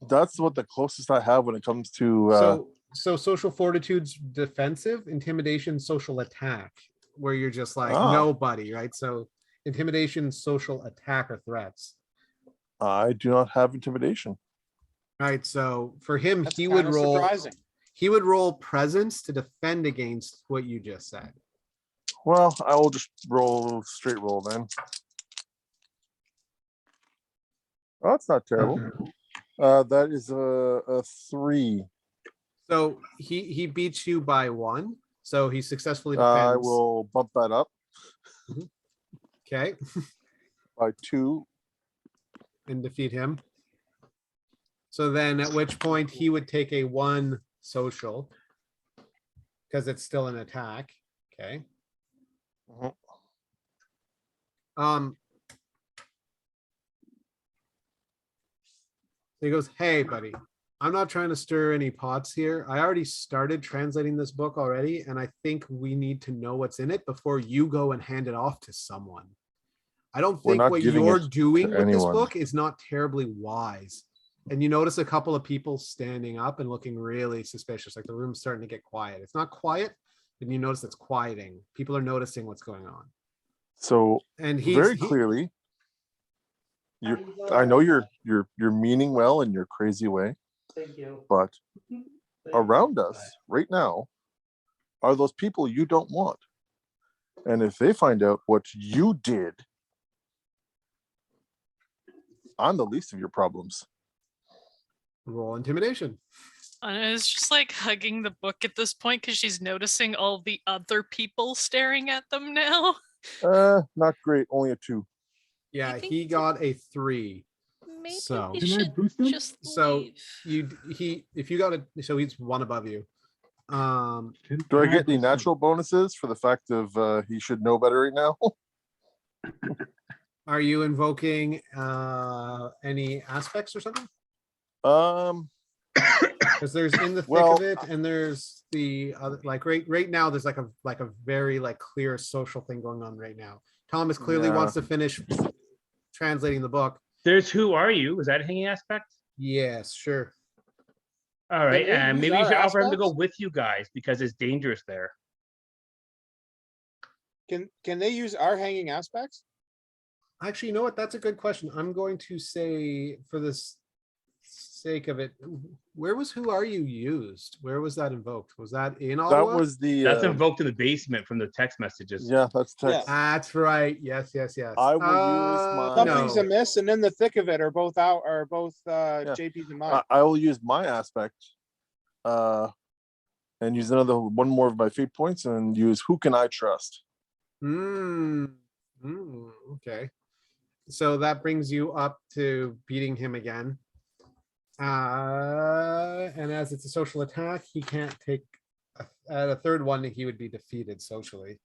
That's what the closest I have when it comes to. So social fortitude's defensive, intimidation, social attack, where you're just like Ah. nobody, right? So intimidation, social attack or threats. I do not have intimidation. Right. So for him, That's he would kinda roll surprising. he would roll presence to defend against what you just said. Well, I will just roll straight roll then. Oh, that's not terrible. That is a 3. So he beats you by 1. So he successfully defends. I will bump that up Okay. by 2. And defeat him. So then at which point he would take a 1 social because it's still an attack. Okay. Mhm. So he goes, hey buddy, I'm not trying to stir any pots here. I already started translating this book already, and I think we need to know what's in it before you go and hand it off to someone. I don't We're think not what giving you're it doing to with this anyone. book is not terribly wise. And you notice a couple of people standing up and looking really suspicious, like the room's starting to get quiet. It's not quiet, and you notice it's quieting. People are noticing what's going on. So And very clearly, I know you're meaning well in your crazy way, Thank you. but around us right now are those people you don't want. And if they find out what you did, I'm the least of your problems. Roll intimidation. Anna is just like hugging the book at this point because she's noticing all the other people staring at them now. Not great, only a 2. Yeah, think he got a 3. Maybe So- we Can I should boost him? just So leave. if you got so he's 1 above you. Do I get any natural bonuses for the fact of he should know better right now? Are you invoking any aspects or something? Because there's in the thick Well, of it, and there's the other, like right now, there's like a very like clear social thing going on right now. Thomas clearly Yeah. wants to finish translating the book. There's who are you? Is that a hanging aspect? Yes, sure. All right, they and use maybe you our should offer him to go aspects? with you guys because it's dangerous there. Can they use our hanging aspects? Actually, you know what? That's a good question. I'm going to say, for this sake of it, where was "Who Are You" used? Where was that invoked? Was that in that Ottawa? was the. That's invoked in the basement from the text messages. Yeah, that's text. That's right. Yes. I will use my- Something's no. amiss, and in the thick of it are both JP's and mine. I will use my aspect, and use one more of my fate points, and use "Who Can I Trust." Okay. So that brings you up to beating him again. And as it's a social attack, he can't take at a third one, he would be defeated socially.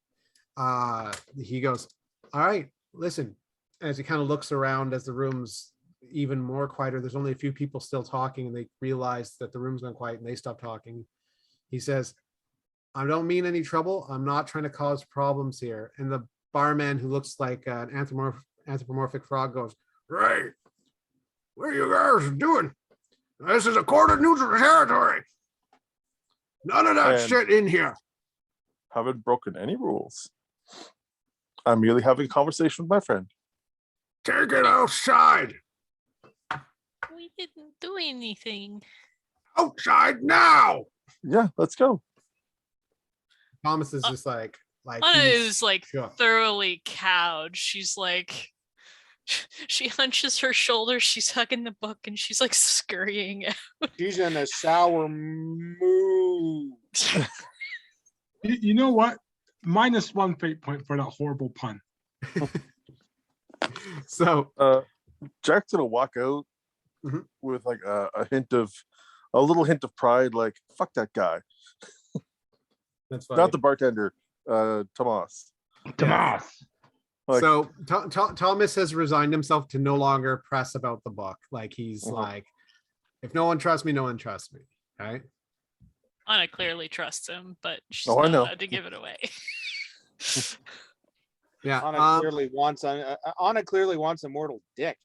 He goes, all right, listen, as he kind of looks around as the room's even more quieter, there's only a few people still talking, and they realize that the room's gone quiet and they stop talking. He says, I don't mean any trouble. I'm not trying to cause problems here. And the barman, who looks like an anthropomorphic frog, goes, right, what are you guys doing? This is a court of neutral territory. None of that And- shit in here. Haven't broken any rules. I'm merely having a conversation with my friend. Take it outside. We didn't do anything. Outside now. Yeah, let's go. Thomas is just like Anna he's is like shook. thoroughly cowed. She's like, she hunches her shoulders, she's hugging the book, and she's like scurrying out. She's in a sour mood. You know what? -1 fate point for that horrible pun. So Jack's gonna walk out Mhm. with like a little hint of pride, like fuck that guy, that's funny. not the bartender, Tomas. Tomas. Like, So Thomas has resigned himself to no longer press about the book. Like he's Mhm. like, if no one trusts me, no one trusts me. Right? Anna clearly trusts him, but she's Oh, I not know. allowed to give it away. Yeah. Anna clearly wants immortal dick.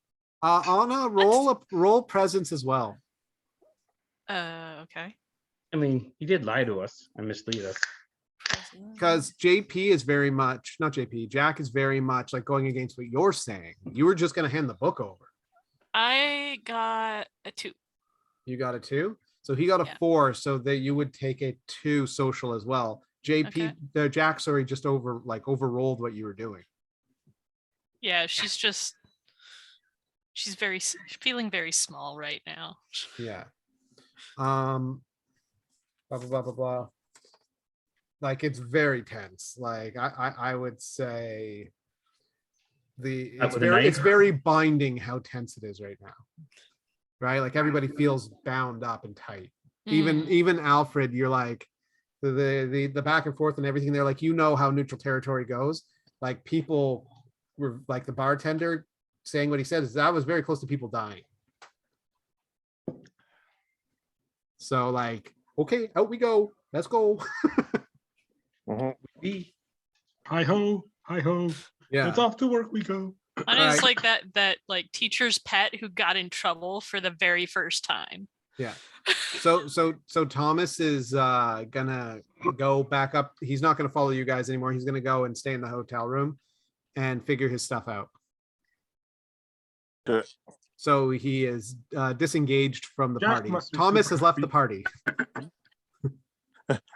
Anna, roll presence as well. Okay. I mean, he did lie to us and mislead us. Because JP is very much, not JP, Jack is very much like going against what you're saying. You were just going to hand the book over. I got a 2. You got a 2. So he got a Yeah. 4, so that you would take a 2 social as well. Jack, sorry, just overrolled what you were doing. Yeah, she's feeling very small right now. Yeah. Blah, blah, blah, blah, blah. Like it's very tense. Like I would say it's very binding how tense it is right now. Right? Like everybody feels bound up and tight. Even Alfred, you're like the back and forth and everything. They're like, you know how neutral territory goes. Like people were like the bartender saying what he said is that was very close to people dying. So like, okay, out we go. Let's go. Hi ho, hi ho. Yeah. It's off to work we go. Anna's like that like teacher's pet who got in trouble for the very first time. Yeah. So Thomas is gonna go back up. He's not gonna follow you guys anymore. He's gonna go and stay in the hotel room and figure his stuff out. Good. So he is disengaged from the Jack party. must be Thomas super has left the happy.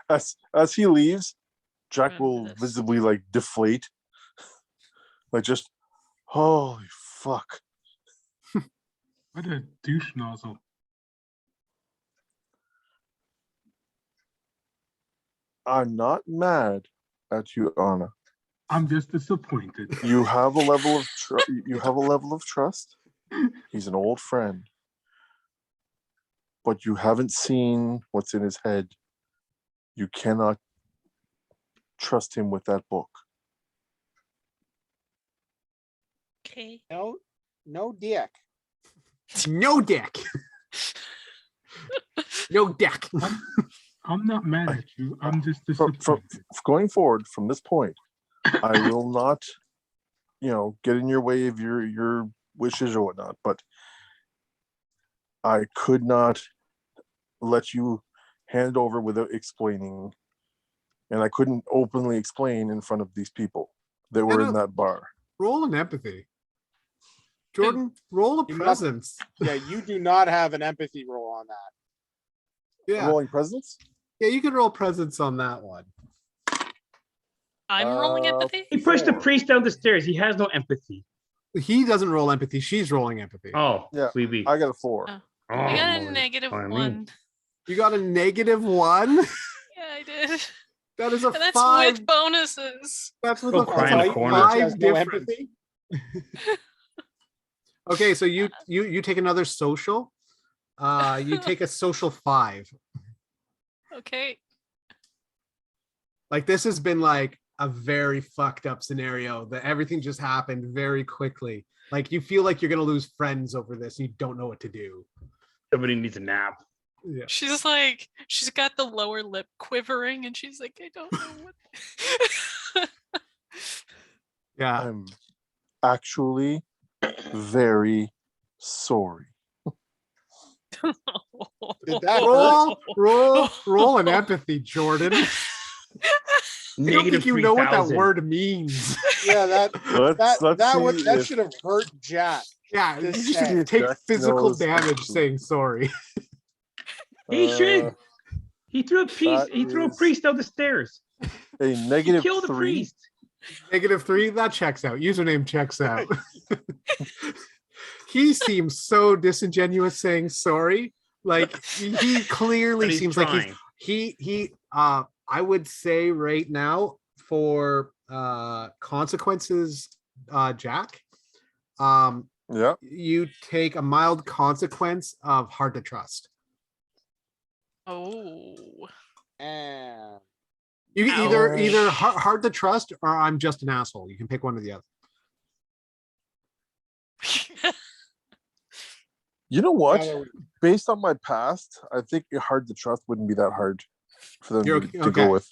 party. As he leaves, Jack Remember will this. visibly like deflate, like just holy fuck. What a douche nozzle. I'm not mad at you, Anna. I'm just disappointed. You have a level of trust. He's an old friend, but you haven't seen what's in his head. you cannot trust him with that book. Okay. No dick. No deck. No deck. I'm not mad at you. I'm just From disappointed. going forward from this point, I will not, get in your way of your wishes or whatnot. But I could not let you hand over without explaining, and I couldn't openly explain in front of these people that were in that bar. Roll an empathy. Jordan, roll a You must- presence. Yeah, you do not have an empathy roll on that. Yeah. Rolling presents? Yeah, you can roll presence on that one. I'm rolling empathy. He pushed the 4. priest down the stairs. He has no empathy. He doesn't roll empathy. She's rolling empathy. Oh, Yeah, sweetie. I got a 4. Oh. Oh, I got a Lord. negative I mean, 1. You got a -1? Yeah, I did. That is a And that's 5. with bonuses. That's with Go a cry in the corner. 5 Has no difference. empathy. Okay, so you take another social. You take a social 5. Okay. Like this has been like a very fucked up scenario that everything just happened very quickly. Like you feel like you're gonna lose friends over this. You don't know what to do. Somebody needs a nap. Yeah. She's like, she's got the lower lip quivering and she's like, I don't know what. Yeah. I'm actually very sorry. Did that hurt? Roll an empathy, Jordan. I don't think you know what that 3,000. word means. Yeah, Let's see that if- should have hurt Jack. Yeah, you This just sad. take Jack physical knows damage empathy. saying sorry. He should. Uh, He threw a piece. that He threw a is- priest down the stairs. A He negative killed a 3. priest. -3, that checks out. Username checks out. He seems so disingenuous saying sorry. Like he clearly But he's seems trying. like he I would say right now for consequences, Jack, Yeah. you take a mild consequence of hard to trust. Oh. And You can either Ouch. hard to trust or I'm just an asshole. You can pick one or the other. You know what? Now Based on my past, I think hard to trust wouldn't be that hard for them You're to okay. go with.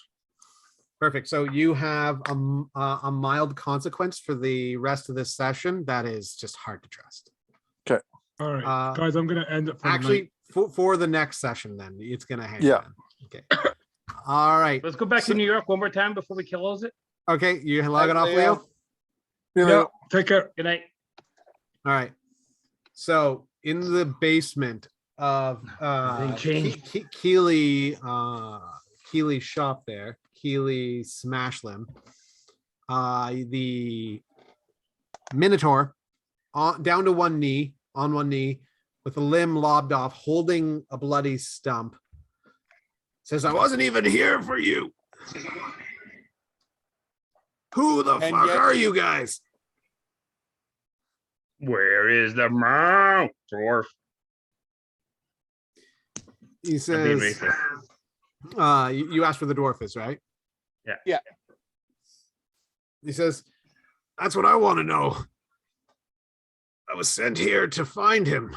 Perfect. So you have a mild consequence for the rest of this session. That is just hard to trust. All right, Uh, guys, I'm gonna end it for the night. Actually, for the next session, then it's gonna hang. Yeah. down. Okay. All right. Let's go back So- to New York one more time before we close it. Okay. You log it Thanks, off, Leo. You Yeah, know, take care. Good night. All right. So in the basement of Everything changed. Keely's shop there, Keely Smashlim, the Minotaur down to on one knee with a limb lobbed off, holding a bloody stump, says, "I wasn't even here for you. Who the And fuck yet- are you guys?" Where is the mouth, dwarf? He I'm being says, racist. you asked for the dwarf is, right? Yeah. Yeah. He says, "That's what I want to know. I was sent here to find him."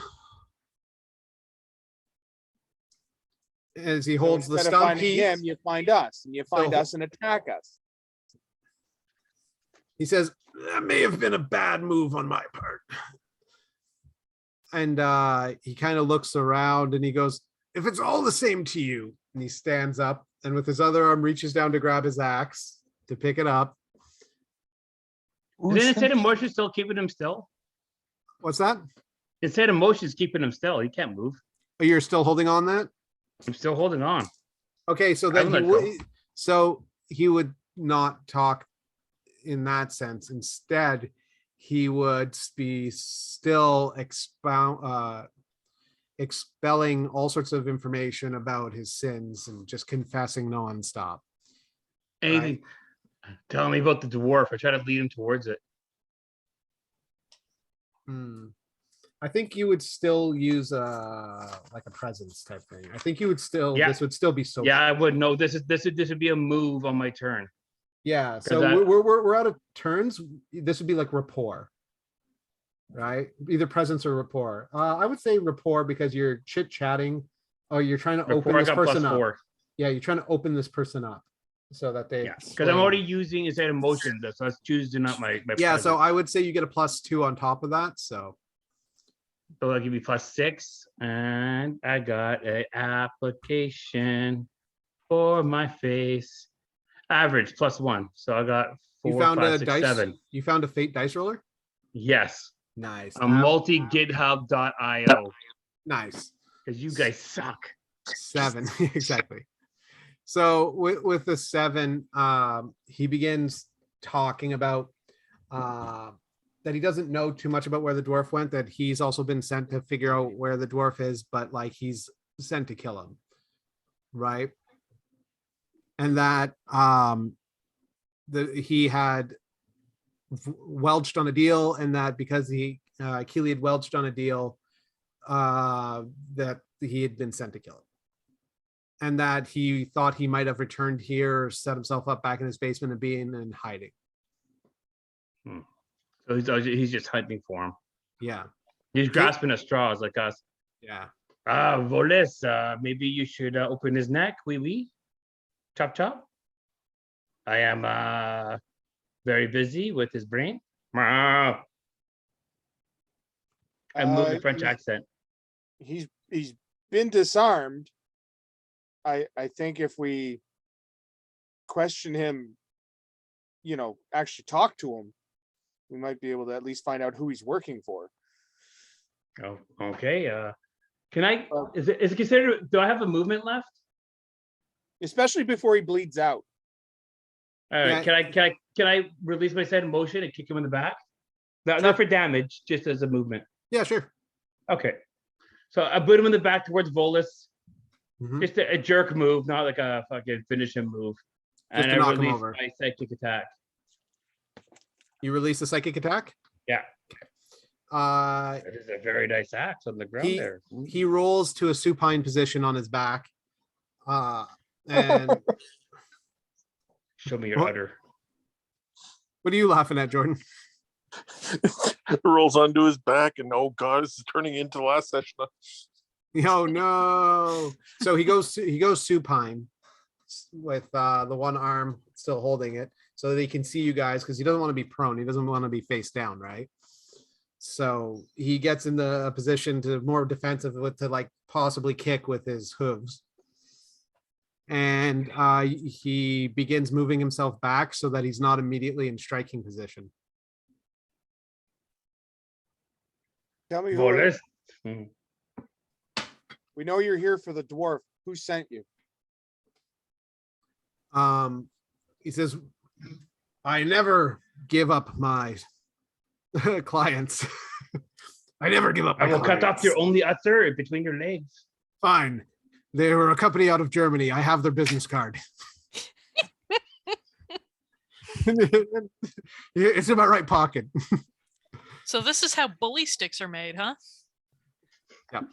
As he holds the instead of stump, finding him, you find us, and you find So- us and attack us. he says, "That may have been a bad move on my part." And he kind of looks around and he goes, "If it's all the same to you," and he stands up and with his other arm reaches down to grab his axe to pick it up. Is inside emotion still keeping him still? What's that? Inside emotion's keeping him still. He can't move. Oh, you're still holding on that? I'm still holding on. Okay, so I then will he let would, so he would not talk in that sense. Instead, he would be still expelling all sorts of information about his sins and just confessing nonstop. Anything. Tell me about the dwarf. I try to lead him towards it. I think you would still use like a presence type thing. I think you would still Yeah. this would still be social. Yeah, I would know. This would be a move on my turn. Yeah. 'Cause So I- we're out of turns. This would be like rapport. Right? Either presence or rapport. I would say rapport because you're chit chatting or you're trying to open Rapport, I this got person up. +4. Yeah, you're trying to open this person up so that they Yeah, because I'm already using instead of emotion, so let's choose not my yeah, so presence. I would say you get a +2 on top of that. So So I'll give you +6, and I got a application for my face. Average +1, so I got you 4, found 5, a 6, dice. 7. You found a fate dice roller. Yes, Nice. a multi-github.io Nice. because you guys suck. 7 exactly. So with the 7, he begins talking about that he doesn't know too much about where the dwarf went. That he's also been sent to figure out where the dwarf is, but like he's sent to kill him, right? And that he had welched on a deal, and that because Keely had welched on a deal, that he had been sent to kill him. And that he thought he might have returned here, set himself up back in his basement and being in hiding. So he's just hunting for him. Yeah. He's grasping at straws like us. Yeah. Volis, maybe you should open his neck. Oui. Chop chop. I am very busy with his brain. I moved the French accent. He's been disarmed. I think if we question him, actually talk to him, we might be able to at least find out who he's working for. Oh, okay. Can I? Is it considered? Do I have a movement left? Especially before he bleeds out. All right. Yeah. Can I release my set in motion and kick him in the back? Not for damage, just as a movement. Yeah, sure. Okay. So I boot him in the back towards Volus. Mhm. Just a jerk move, not like a fucking finish him move. Just And to I knock him release over. my psychic attack. You release a psychic attack? Yeah. That is a very nice axe on the ground there. He rolls to a supine position on his back. And show me your udder. What are you laughing at, Jordan? Rolls onto his back, and oh god, this is turning into the last session. Oh no! So he goes supine with the one arm still holding it, so that he can see you guys because he doesn't want to be prone. He doesn't want to be face down, right? So he gets in the position to more defensive to like possibly kick with his hooves. And he begins moving himself back so that he's not immediately in striking position. Tell me Volus. We know you're here for the dwarf. Who sent you? He says, I never give up my clients. I never give up my I will cut off clients. your only uther between your legs. Fine. They were a company out of Germany. I have their business card. It's in my right pocket. So this is how bully sticks are made, huh? Yep.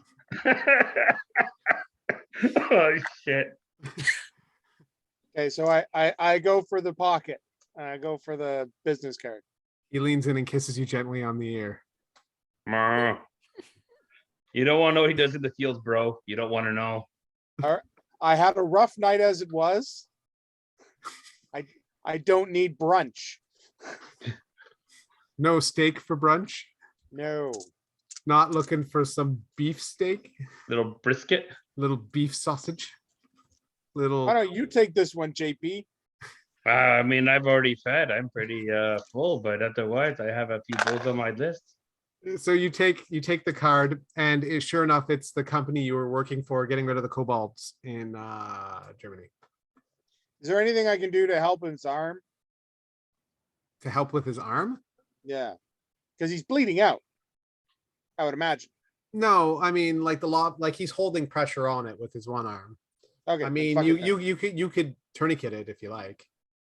Oh shit. Okay, so I go for the pocket. I go for the business card. He leans in and kisses you gently on the ear. You don't want to know what he does in the fields, bro. You don't want to know. I had a rough night as it was. I don't need brunch. No steak for brunch? No. Not looking for some beef steak? Little brisket? Little beef sausage? Little. Why don't you take this one, JP? I mean, I've already fed. I'm pretty full, but otherwise, I have a few bowls on my list. So you take the card, and sure enough, it's the company you were working for, getting rid of the kobolds in Germany. Is there anything I can do to help his arm? To help with his arm? Yeah, because he's bleeding out, I would imagine. No, I mean like the law, like he's holding pressure on it with his one arm. Okay. I mean, fuck it then. you could tourniquet it if you like.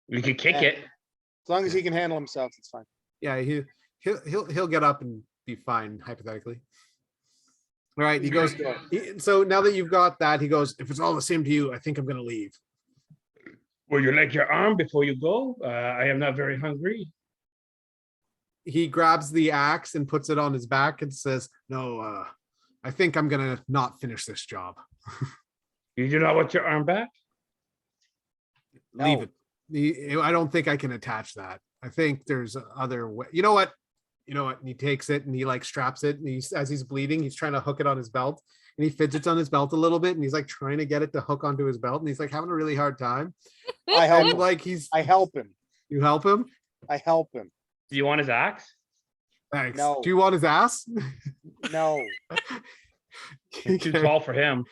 We could kick it. As long as he can handle himself, it's fine. Yeah, he'll get up and be fine, hypothetically. All right, he goes, so now that you've got that, he goes, if it's all the same to you, I think I'm gonna leave. Would you like your arm before you go? I am not very hungry. He grabs the axe and puts it on his back and says, no, I think I'm gonna not finish this job. You do not want your arm back? Leave it. I don't think I can attach that. I think there's other way. You know what? And he takes it and he like straps it, and as he's bleeding, he's trying to hook it on his belt, and he fidgets on his belt a little bit, and he's like trying to get it to hook onto his belt, and he's like having a really hard time. I help him. Like I help him. You help him? I help him. Do you want his axe? Thanks. No. Do you want his ass? No. It's too tall for him.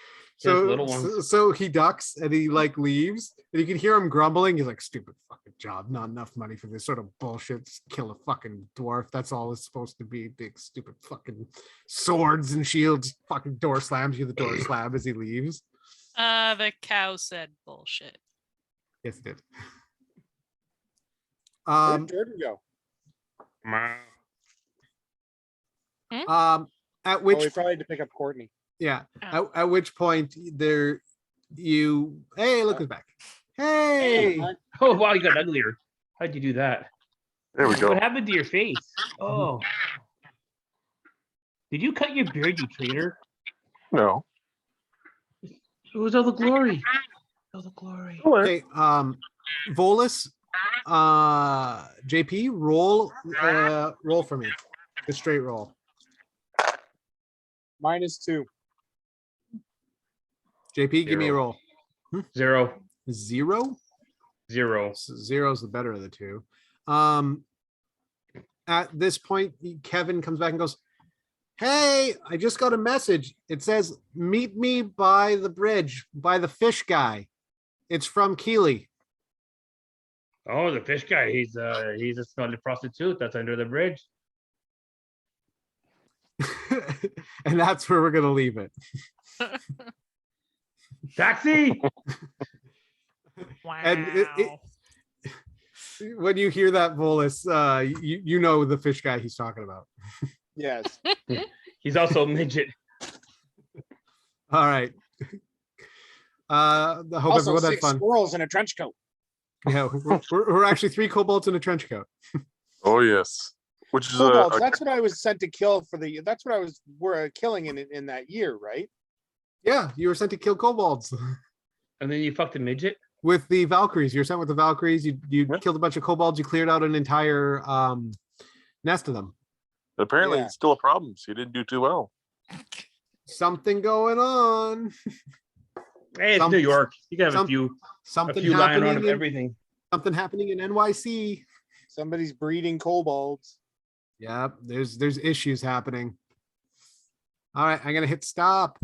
His little ones. So he ducks and he like leaves, and you can hear him grumbling. He's like, stupid fucking job, not enough money for this sort of bullshit. Just kill a fucking dwarf. That's all it's supposed to be. Big stupid fucking swords and shields. Fucking door slams you. The door slam as he leaves. The cow said bullshit. Yes, it did. Where'd Jordan go? At which we probably had to pick up Courtney. yeah. At which point hey, look who's back. Hey. Oh wow, you got uglier. How'd you do that? There we go. What happened to your face? Oh. Did you cut your beard, you traitor? No. It was all the glory. All the glory. Okay, Volus, JP, roll for me. A straight roll. -2. JP, give me a roll. 0. 0? 0. Zero is the better of the two. At this point, Kevin comes back and goes, hey, I just got a message. It says, meet me by the bridge, by the fish guy. It's from Keeley. Oh, the fish guy. He's a smelly prostitute that's under the bridge. And that's where we're gonna leave it. Taxi. Wow. And when you hear that, Volus, you know the fish guy he's talking about. Yes. He's also a midget. All right. I hope Also, everyone had 6 fun. squirrels in a trench coat. Yeah, we're actually 3 kobolds in a trench coat. Oh yes. Which is Kobolds, that's what I was sent to kill for the. That's what I was killing in that year, right? Yeah, you were sent to kill kobolds. And then you fucked a midget? With the Valkyries. You were sent with the Valkyries. You killed a bunch of kobolds. You cleared out an entire nest of them. apparently Yeah. it's still a problem. So you didn't do too well. Something going on. Hey, it's New York. You can have a few Something lying around happening of in, everything. something happening in NYC. Somebody's breeding kobolds. Yeah, there's issues happening. All right, I'm gonna hit stop.